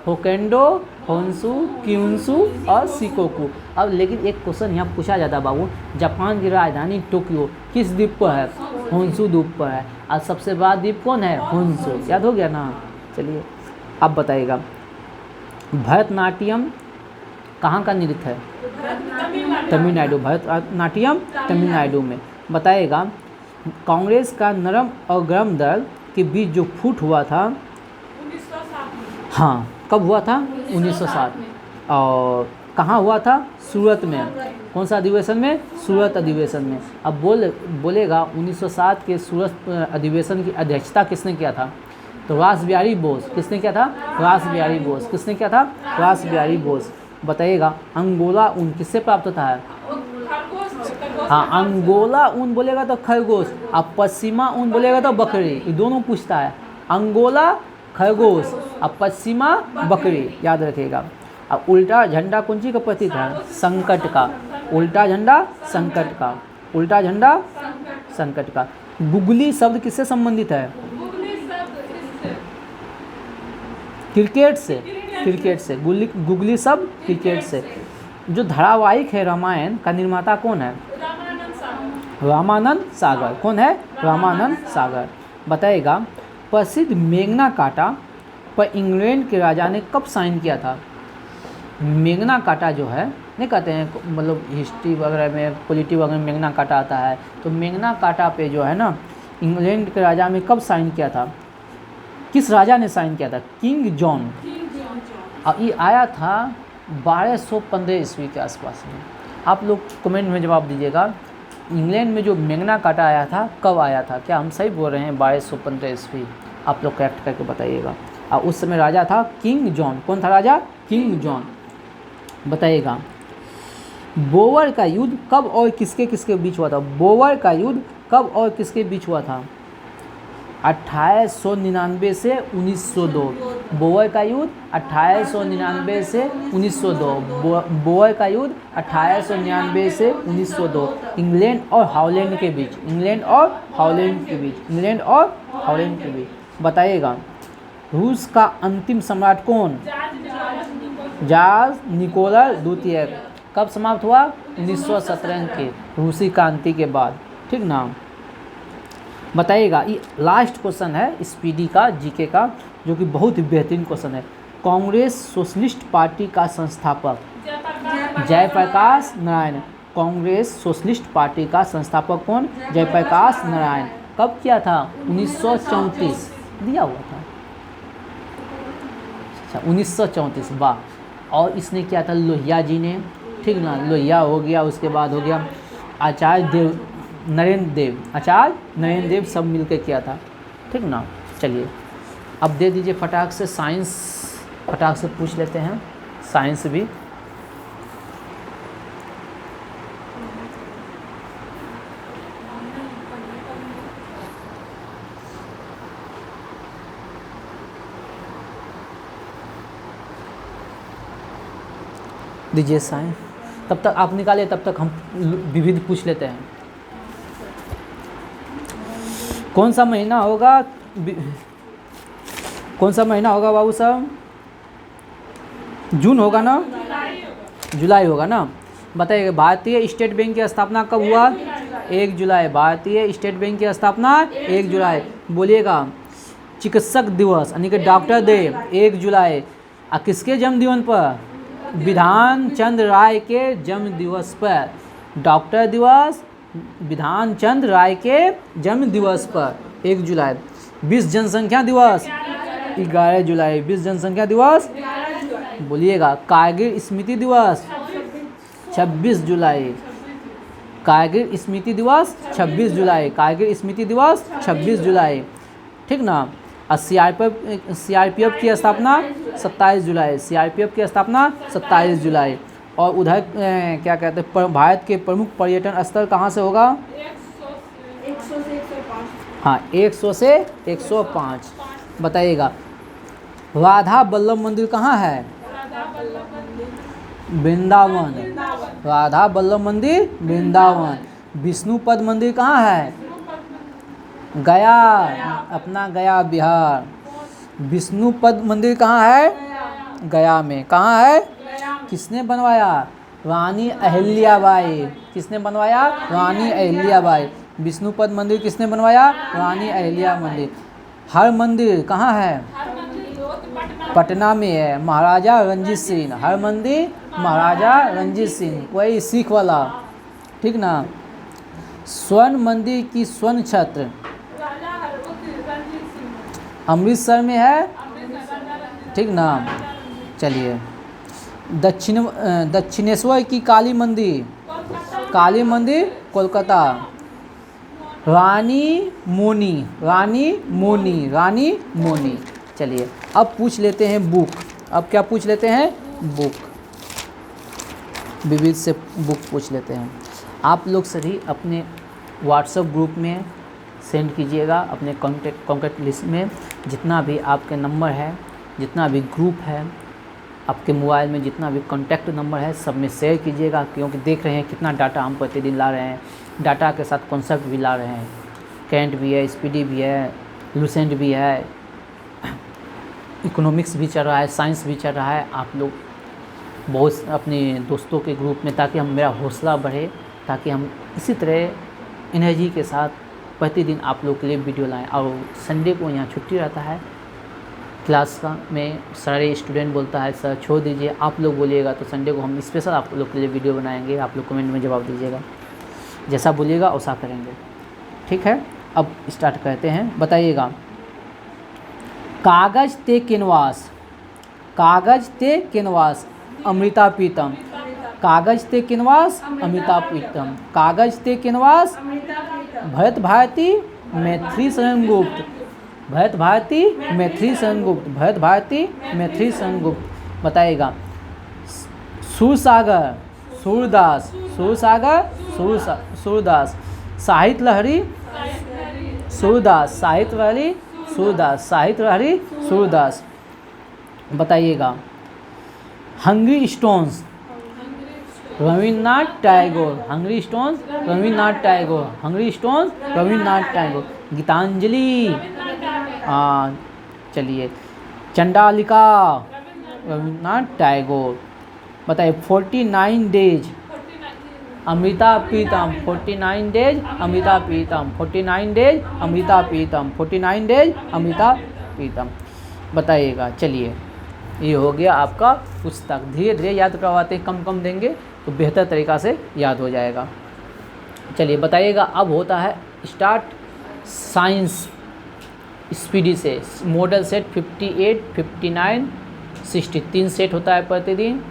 होकोंडो, होन्शु, क्यून्शु और शिकोकू। अब लेकिन एक क्वेश्चन यहाँ पूछा जाता है बाबू, जापान की राजधानी टोक्यो किस द्वीप पर है? होन्शु द्वीप पर है। और सबसे बड़ा द्वीप कौन है? होन्शु। याद हो गया ना? चलिए, अब बताइएगा, भरतनाट्यम कहाँ का नृत्य है? तमिलनाडु। भरतनाट्यम तमिलनाडु में। बताइएगा, कांग्रेस का नरम और गर्म दल के बीच जो फूट हुआ था, 1907। हाँ, कब हुआ था? 1907। और कहाँ हुआ था? सूरत में। कौन सा अधिवेशन में? सूरत अधिवेशन में। अब बोलेगा 1907 के सूरत अधिवेशन की अध्यक्षता किसने किया था? तो रास बिहारी बोस। किसने किया था? रास बिहारी बोस। किसने किया था? रास बिहारी बोस। बताइएगा, अंगोला ऊन किससे प्राप्त होता है? हाँ, अंगोला ऊन बोलेगा तो खरगोश, अब पश्चिमा ऊन बोलेगा तो बकरी। ये दोनों पूछता है, अंगोला खरगोश, अब पश्चिमा बकरी। याद रखिएगा। अब उल्टा झंडा कौन सी का प्रतीक है? संकट का। उल्टा झंडा संकट का। उल्टा झंडा संकट का। गुगली शब्द किससे संबंधित है? क्रिकेट से। क्रिकेट से। गुगली शब्द क्रिकेट से। जो धारावाहिक है रामायण का निर्माता कौन है? रामानंद सागर। कौन है? रामानंद सागर। बताइएगा, प्रसिद्ध मेघना काटा पर इंग्लैंड के राजा ने कब साइन किया था? मेघना काटा जो है, नहीं कहते हैं, मतलब हिस्ट्री वगैरह में, पॉलिटी वगैरह में मेघना काटा आता है, तो मेघना काटा पे जो है ना, इंग्लैंड के राजा ने कब साइन किया था? किस राजा ने साइन किया था? King John. अब ये आया था 1215 ईस्वी के आसपास में। आप लोग कमेंट में जवाब दीजिएगा, इंग्लैंड में जो मैग्ना कार्टा आया था कब आया था? क्या हम सही बोल रहे हैं? 1215 ईस्वी। आप लोग करेक्ट करके बताइएगा। और उस समय राजा था किंग जॉन। कौन था राजा? King John. बताइएगा बोवर का युद्ध कब और किसके किसके बीच हुआ था? बोवर का युद्ध कब और किसके बीच हुआ था? 1899 से 1902। बोवर का युद्ध 1899 से 1902। बोवर का युद्ध 1899 से 1902। इंग्लैंड और हॉलैंड के बीच। इंग्लैंड और हॉलैंड के बीच। इंग्लैंड और हॉलैंड के बीच। बताइएगा रूस का अंतिम सम्राट कौन? जार्ज निकोलस द्वितीय। कब समाप्त हुआ? 1917 के रूसी क्रांति के बाद। ठीक ना। बताइएगा ये लास्ट क्वेश्चन है स्पीडी का, जीके का, जो कि बहुत ही बेहतरीन क्वेश्चन है। कांग्रेस सोशलिस्ट पार्टी का संस्थापक जयप्रकाश नारायण। कांग्रेस सोशलिस्ट पार्टी का संस्थापक कौन? जयप्रकाश नारायण। कब किया था? 1934 दिया हुआ था। अच्छा 1934। वाह। और इसने किया था लोहिया जी ने। ठीक ना। लोहिया हो गया, उसके बाद हो गया आचार्य देव, नरेंद्र देव, आचार्य नरेंद्र देव, सब मिलकर किया था। ठीक ना। चलिए अब दे दीजिए फटाक से साइंस, फटाक से पूछ लेते हैं साइंस भी। दीजिए साइंस। तब तक आप निकालिए, तब तक हम विविध पूछ लेते हैं। कौन सा महीना होगा? कौन सा महीना होगा बाबू साहब? जून होगा ना? जुलाई होगा ना। बताइए भारतीय स्टेट बैंक की स्थापना कब हुआ? 1 जुलाई। भारतीय स्टेट बैंक की स्थापना 1 जुलाई। बोलिएगा चिकित्सक दिवस यानी कि डॉक्टर डे 1 जुलाई। और किसके जन्म दिवस पर? विधान चंद्र राय के जन्म दिवस पर। डॉक्टर दिवस विधान चंद्र राय के जन्म दिवस पर 1 जुलाई। विश्व जनसंख्या दिवस 11 जुलाई। विश्व जनसंख्या दिवस बोलिएगा। कारगिल स्मृति दिवस 26 जुलाई। कारगिल स्मृति दिवस 26 जुलाई। कारगिल स्मृति दिवस 26 जुलाई। ठीक ना। और सीआरपीएफ की स्थापना 27 जुलाई। सीआरपीएफ की स्थापना 27 जुलाई। और उधर क्या कहते हैं भारत के प्रमुख पर्यटन स्थल कहाँ से होगा? 100 से 105। हाँ 100 से 105। बताइएगा राधा वल्लभ मंदिर कहाँ है? वृंदावन। राधा वल्लभ मंदिर वृंदावन। विष्णुपद मंदिर कहाँ है? गया, अपना गया बिहार। विष्णुपद मंदिर कहाँ है? गया में। कहाँ है? किसने बनवाया? रानी अहिल्याबाई। किसने बनवाया? रानी अहिल्याबाई। विष्णुपद मंदिर किसने बनवाया? रानी अहिल्या मंदिर। हर मंदिर कहाँ है? पटना में है। महाराजा रंजीत सिंह। हर मंदिर महाराजा रंजीत सिंह, वही सिख वाला। ठीक ना। स्वर्ण मंदिर की स्वर्ण छत्र अमृतसर में है। ठीक ना। चलिए दक्षिणेश्वर की काली मंदिर, काली मंदिर कोलकाता। रानी मोनी, रानी मोनी, रानी मोनी। चलिए अब पूछ लेते हैं बुक। अब क्या पूछ लेते हैं? बुक। विविध से बुक पूछ लेते हैं। आप लोग सभी अपने व्हाट्सएप ग्रुप में सेंड कीजिएगा, अपने कॉन्टैक्ट लिस्ट में जितना भी आपके नंबर है, जितना भी ग्रुप है, आपके मोबाइल में जितना भी कॉन्टैक्ट नंबर है, सब में शेयर कीजिएगा। क्योंकि देख रहे हैं कितना डाटा हम प्रतिदिन ला रहे हैं। डाटा के साथ कॉन्सेप्ट भी ला रहे हैं। कैंट भी है, स्पीडी भी है, लूसेंट भी है, इकोनॉमिक्स भी चल रहा है, साइंस भी चल रहा है। आप लोग बहुत अपने दोस्तों के ग्रुप में, ताकि हम मेरा हौसला बढ़े, ताकि हम इसी तरह एनर्जी के साथ प्रतिदिन आप लोग के लिए वीडियो लाएं। और संडे को यहाँ छुट्टी रहता है क्लास का में। सारे स्टूडेंट बोलता है सर छोड़ दीजिए, आप लोग बोलिएगा तो संडे को हम स्पेशल आप लोग के लिए वीडियो बनाएंगे। आप लोग कमेंट में जवाब दीजिएगा, जैसा बोलिएगा वैसा करेंगे। ठीक है, अब स्टार्ट करते हैं। बताइएगा कागज ते कैनवास, कागज ते कैनवास अमृता प्रीतम। कागज ते किनवास अमिता प्रीतम, कागज ते किनवास भरत भारती मैथिली शरण गुप्त, भरत भारती मैथिली शरण गुप्त, भरत भारती मैथिली शरण गुप्त। बताइएगा सूरसागर सूरदास, सूरसागर सूरदास, साहित्य लहरी सूरदास, साहित्य लहरी सूरदास, साहित्य लहरी सूरदास। बताइएगा Hungry Stones Rabindranath Tagore, Hungry Stones Rabindranath Tagore, Hungry Stones Rabindranath Tagore. Gitanjali चलिए चंडालिका रविन्द्रनाथ टैगोर। बताइए 49 Days Amrita Pritam, 49 Days Amrita Pritam, 49 Days Amrita Pritam, 49 Days Amrita Pritam. बताइएगा चलिए ये हो गया आपका पुस्तक। धीरे धीरे याद करवाते हैं, कम कम देंगे तो बेहतर तरीक़ा से याद हो जाएगा। चलिए बताइएगा अब होता है स्टार्ट साइंस स्पीडी से। मॉडल सेट 58, 59, 60 3 सेट होता है प्रतिदिन।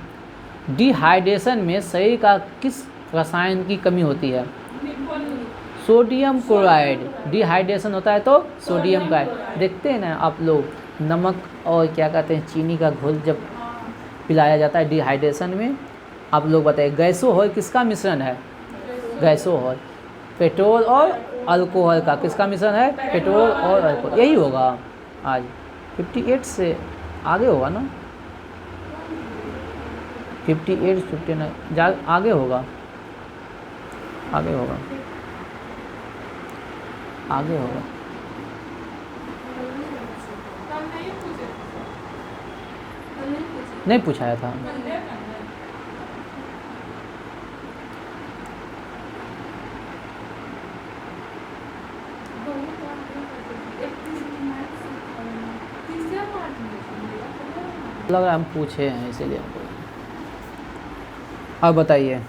डिहाइड्रेशन में शरीर का किस रसायन की कमी होती है? Sodium chloride. डिहाइड्रेशन होता है तो सोडियम क्लोराइड। देखते हैं ना आप लोग, नमक और क्या कहते हैं चीनी का घोल जब पिलाया जाता है डिहाइड्रेशन में, आप लोग बताइए गैसोहॉल किसका मिश्रण है? गैसोहॉल। पेट्रोल और अल्कोहल का किसका मिश्रण है? पेट्रोल और अल्कोहल। यही होगा आज 58 से आगे होगा ना, 58 59 जा आगे होगा, आगे होगा, आगे होगा। नहीं पूछाया था। लग रहा है हम पूछे हैं इसीलिए हमको। अब बताइए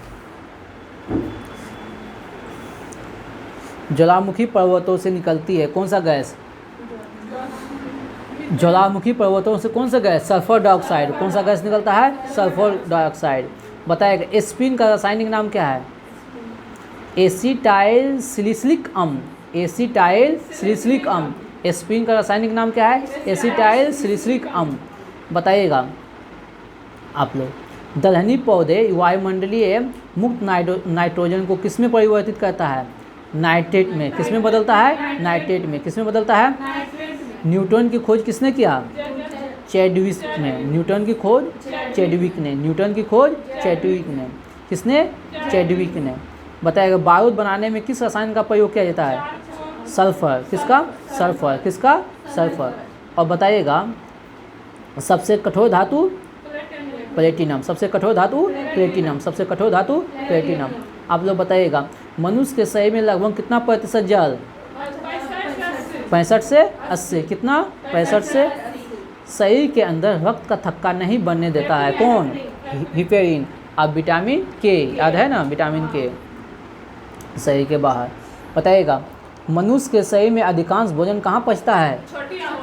ज्वालामुखी पर्वतों से निकलती है कौन सा गैस? ज्वालामुखी पर्वतों से कौन सा गैस? Sulphur dioxide. कौन सा गैस निकलता है? Sulphur dioxide. बताइएगा एस्पिरिन का रासायनिक नाम क्या है? एसिटाइल सैलिसिलिक अम्ल। एसिटाइल सैलिसिलिक अम्ल। एस्पिरिन का रासायनिक नाम क्या है? एसिटाइल सैलिसिलिक अम्ल। बताइएगा आप लोग दलहनी पौधे वायुमंडलीय मुक्त नाइट्रोजन को किस में परिवर्तित करता है? नाइट्रेट में। किस में बदलता है? नाइट्रेट में। किस में बदलता है? न्यूटन की खोज किसने किया? चैडविक ने। न्यूटन की खोज चैडविक ने। न्यूटन की खोज चैडविक ने। किसने? चैडविक ने। बताइएगा बारूद बनाने में किस रसायन का प्रयोग किया जाता है? सल्फर। किसका? सल्फर। किसका? सल्फर। और बताइएगा सबसे कठोर धातु? प्लेटिनम। सबसे कठोर धातु? प्लेटिनम। सबसे कठोर धातु? प्लेटिनम। आप लोग बताइएगा मनुष्य के शरीर में लगभग कितना प्रतिशत जल? 65 से 80। कितना? 65 से। शरीर के अंदर रक्त का थक्का नहीं बनने देता है कौन? हिपेरिन। अब विटामिन के याद है ना? विटामिन के शरीर के बाहर। बताइएगा मनुष्य के शरीर में अधिकांश भोजन कहाँ पचता है?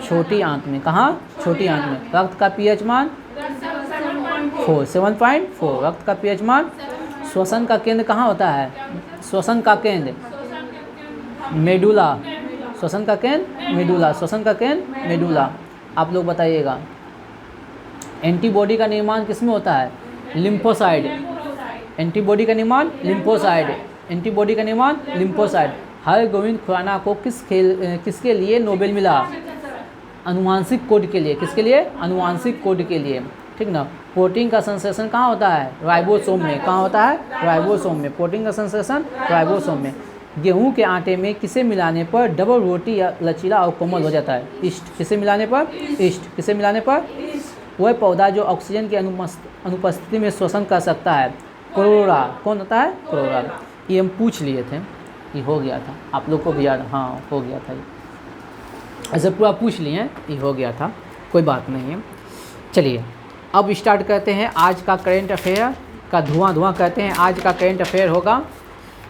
छोटी आंत में। कहाँ? छोटी आंत में। रक्त का पीएच मान 7.4। रक्त का पीएच मान। श्वसन का केंद्र कहाँ होता है? श्वसन का केंद्र मेडुला। श्वसन का केंद्र मेडुला। श्वसन का केंद्र मेडुला। आप लोग बताइएगा एंटीबॉडी का निर्माण किस में होता है? लिम्फोसाइड। एंटीबॉडी का निर्माण लिम्फोसाइड। एंटीबॉडी का निर्माण लिम्फोसाइड। हरगोविंद खुराना को किसके लिए नोबेल मिला? अनुवांशिक कोड के लिए। किसके लिए? अनुवांशिक कोड के लिए। ठीक ना। प्रोटीन का संश्लेषण कहाँ होता है? राइबोसोम में। कहाँ होता है? राइबोसोम में। प्रोटीन का संश्लेषण राइबोसोम में। गेहूं के आटे में किसे मिलाने पर डबल रोटी या लचीला और कोमल हो जाता है? ईस्ट। किसे मिलाने पर? ईस्ट। किसे मिलाने पर? वह पौधा जो ऑक्सीजन की अनुपस्थिति में श्वसन कर सकता है। क्लोरा। कौन होता है? क्लोरा। ये हम पूछ लिए थे, ये हो गया था, आप लोग को भी याद? हाँ हो गया था, ऐसे पूरा पूछ लिए हैं, ये हो गया था, कोई बात नहीं है। चलिए अब स्टार्ट करते हैं आज का करेंट अफेयर का धुआं कहते हैं। आज का करेंट अफेयर होगा,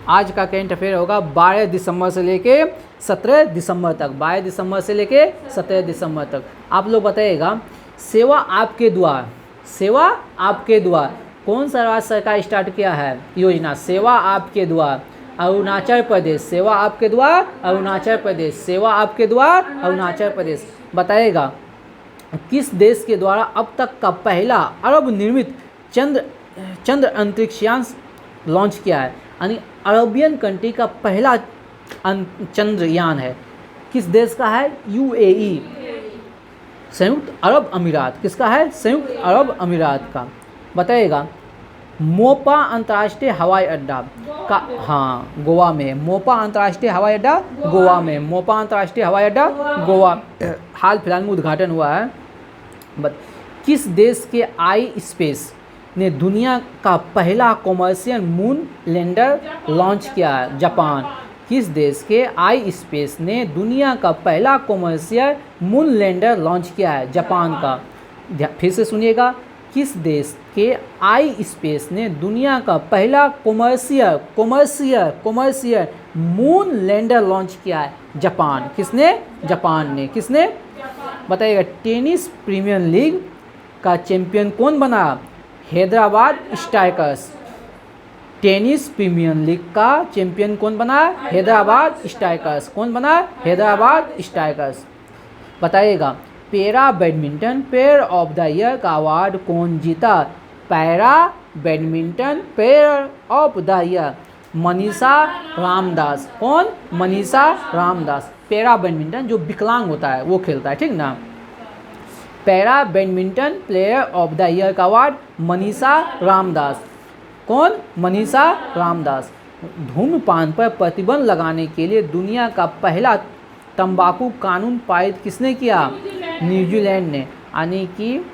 आज का करेंट अफेयर होगा 12 दिसंबर से लेके 17 दिसंबर तक। 12 दिसंबर से लेके 17 दिसंबर तक। आप लोग बताइएगा सेवा आपके द्वार, सेवा आपके द्वार कौन सा राज्य सरकार स्टार्ट किया है योजना? सेवा आपके द्वार अरुणाचल प्रदेश, सेवा आपके द्वार अरुणाचल प्रदेश, सेवा आपके द्वार अरुणाचल प्रदेश। बताइएगा किस देश के द्वारा अब तक का पहला अरब निर्मित चंद्र अंतरिक्षयान लॉन्च किया है? यानी अरबियन कंट्री का पहला चंद्रयान है, किस देश का है? UAE, संयुक्त अरब अमीरात। किसका है? संयुक्त अरब अमीरात का। बताइएगा मोपा अंतर्राष्ट्रीय हवाई अड्डा का, हाँ गोवा में, मोपा अंतर्राष्ट्रीय हवाई अड्डा गोवा में, मोपा अंतर्राष्ट्रीय हवाई अड्डा गोवा हाल फिलहाल में उद्घाटन हुआ है। किस देश के आई स्पेस ने दुनिया का पहला कॉमर्शियल मून लैंडर लॉन्च किया है? जापान। किस देश के आई स्पेस ने दुनिया का पहला कॉमर्शियल मून लैंडर लॉन्च किया है? जापान का। फिर से सुनिएगा, किस देश के आई स्पेस ने दुनिया का पहला कॉमर्शियल मून लैंडर लॉन्च किया है? जापान। किसने? जापान ने। किसने? बताइएगा टेनिस प्रीमियर लीग का चैंपियन कौन बना? Hyderabad strikers. Tennis premiere league का चैंपियन कौन बना? हैदराबाद स्ट्राइकर्स। कौन बना? हैदराबाद स्ट्राइकर्स। बताइएगा para badminton player of the year का अवार्ड कौन जीता? Para badminton player of the year Manisha Ramdas. कौन? मनीषा रामदास। पैरा बैडमिंटन जो विकलांग होता है वो खेलता है, ठीक ना। Para badminton player of the year का अवार्ड मनीषा रामदास। कौन? मनीषा रामदास। धूम्रपान पर प्रतिबंध लगाने के लिए दुनिया का पहला तंबाकू कानून पारित किसने किया? न्यूजीलैंड ने। यानी कि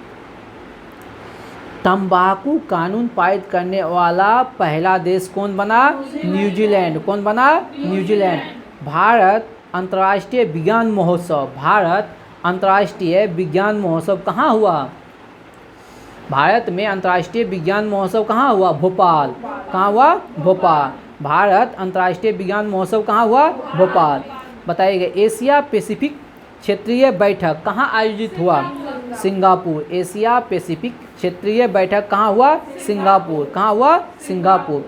तंबाकू कानून पारित करने वाला पहला देश कौन बना? न्यूजीलैंड। कौन बना? न्यूजीलैंड। भारत अंतर्राष्ट्रीय विज्ञान महोत्सव, भारत अंतर्राष्ट्रीय विज्ञान महोत्सव कहाँ हुआ? भारत में अंतर्राष्ट्रीय विज्ञान महोत्सव कहाँ हुआ? भोपाल। कहाँ हुआ? भोपाल। भारत अंतर्राष्ट्रीय विज्ञान महोत्सव कहाँ हुआ? भोपाल। बताइएगा एशिया पैसिफिक क्षेत्रीय बैठक कहाँ आयोजित हुआ? सिंगापुर। एशिया पैसिफिक क्षेत्रीय बैठक कहाँ हुआ? सिंगापुर। कहाँ हुआ? सिंगापुर।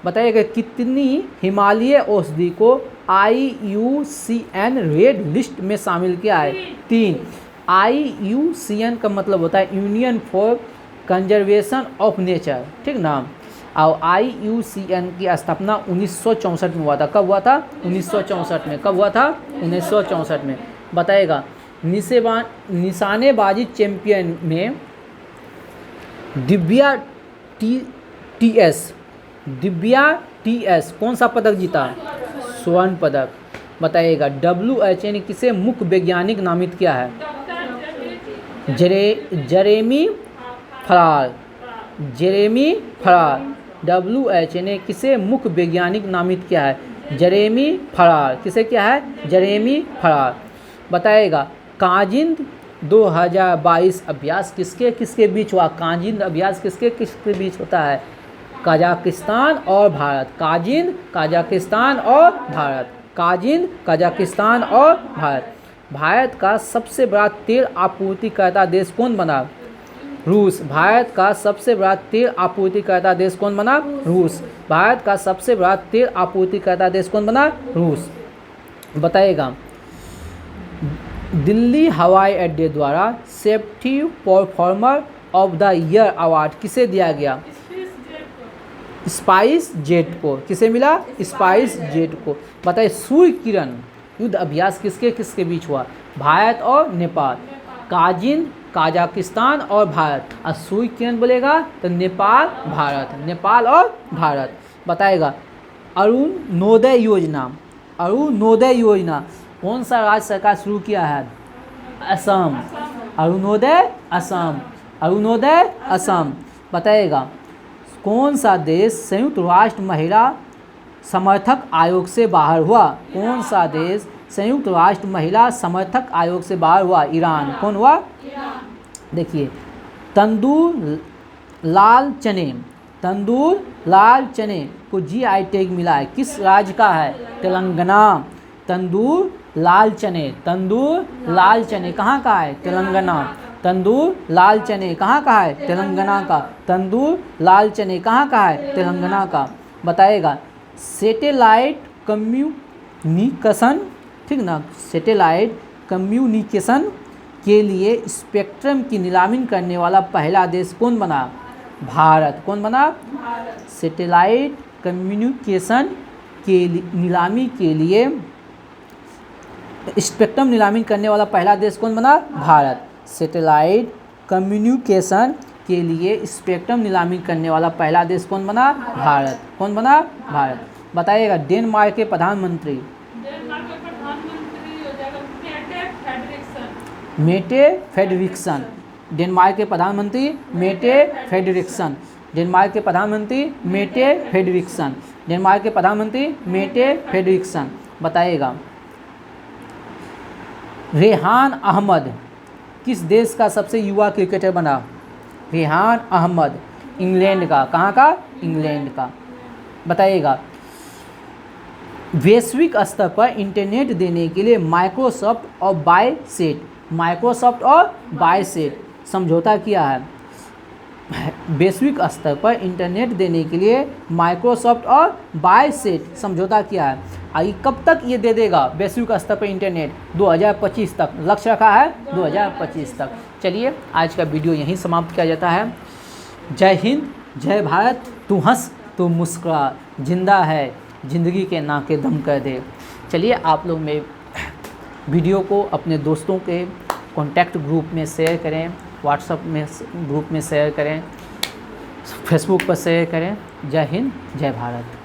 बताइएगा कितनी हिमालय औषधि को IUCN रेड लिस्ट में शामिल किया है? 3। IUCN का मतलब होता है union for conservation of nature, ठीक ना। और IUCN की स्थापना 1964 में हुआ था। कब हुआ था? 1964 में। कब हुआ था? 1964 में। बताइएगा निशानेबाजी चैंपियन में दिव्या TS कौन सा पदक जीता? स्वर्ण पदक। बताइएगा WHO ने किसे मुख्य वैज्ञानिक नामित किया है? जेरेमी फरार। WHO ने किसे मुख्य वैज्ञानिक नामित किया है? जेरेमी फरार। किसे किया है? जेरेमी फरार। बताइएगा काजिंद 2022 अभ्यास किसके किसके बीच हुआ? काजिंद अभ्यास किसके किसके बीच होता है? कजाकिस्तान और भारत। काजिंद कजाकिस्तान और भारत। काजिंद कजाकिस्तान और भारत। भारत का सबसे बड़ा तेल आपूर्तिकर्ता देश कौन बना? रूस। भारत का सबसे बड़ा तेल आपूर्तिकर्ता देश कौन बना? रूस। भारत का सबसे बड़ा तेल आपूर्तिकर्ता देश कौन बना? रूस। बताइएगा दिल्ली हवाई अड्डे द्वारा safety performer of the year award किसे दिया गया? स्पाइस जेट को। किसे मिला? स्पाइस जेट को। बताइए सूर्य किरण युद्ध अभ्यास किसके किसके बीच हुआ? भारत और नेपाल। काजिंद कजाकिस्तान और भारत। और सूर्य किरण बोलेगा तो नेपाल भारत। नेपाल और भारत। बताएगा अरुणोदय योजना कौन सा राज्य सरकार शुरू किया है? असम। अरुणोदय असम। बताइएगा कौन सा देश संयुक्त राष्ट्र महिला समर्थक आयोग से बाहर हुआ? कौन सा देश संयुक्त राष्ट्र महिला समर्थक आयोग से बाहर हुआ? ईरान। कौन हुआ? देखिए तंदूर लाल चने को GI टैग मिला है, किस राज्य का है? तेलंगाना। तंदूर लाल चने कहाँ का है? तेलंगाना। तंदूर लाल चने कहाँ का है? तेलंगाना का। तंदूर लाल चने कहाँ का है? तेलंगाना का। बताइएगा सैटेलाइट कम्युनिकेशन, ठीक ना, सैटेलाइट कम्युनिकेशन के लिए स्पेक्ट्रम की नीलामी करने वाला पहला देश कौन बना? भारत। कौन बना? सैटेलाइट कम्युनिकेशन के नीलामी के लिए स्पेक्ट्रम नीलामी करने वाला पहला देश कौन बना? भारत। सैटेलाइट कम्युनिकेशन के लिए स्पेक्ट्रम नीलामी करने वाला पहला देश कौन बना? भारत। कौन बना? भारत। बताइएगा डेनमार्क के प्रधानमंत्री? डेनमार्क के प्रधानमंत्री हो जाएगा Mette Frederiksen. Mette Frederiksen. Denmark के प्रधानमंत्री मेटे फ्रेडरिक्सन। डेनमार्क के प्रधानमंत्री मेटे फ्रेडरिक्सन। डेनमार्क के प्रधानमंत्री मेटे फ्रेडरिक्सन। बताइएगा रेहान अहमद किस देश का सबसे युवा क्रिकेटर बना? रेहान अहमद इंग्लैंड का। कहाँ का? इंग्लैंड का। बताइएगा वैश्विक स्तर पर इंटरनेट देने के लिए माइक्रोसॉफ्ट और बायसेट समझौता किया है। वैश्विक स्तर पर इंटरनेट देने के लिए माइक्रोसॉफ्ट और बायसेट समझौता किया है। ये कब तक ये दे देगा वैश्विक स्तर पर इंटरनेट? 2025 तक लक्ष्य रखा है, 2025 तक। चलिए आज का वीडियो यहीं समाप्त किया जाता है। जय हिंद, जय भारत। तू हंस तू मुस्कुरा, जिंदा है जिंदगी के नाके दम कर दे। चलिए आप लोग में वीडियो को अपने दोस्तों के कॉन्टैक्ट ग्रुप में शेयर करें, व्हाट्सएप में ग्रुप में शेयर करें, फेसबुक पर शेयर करें। जय हिंद, जय भारत।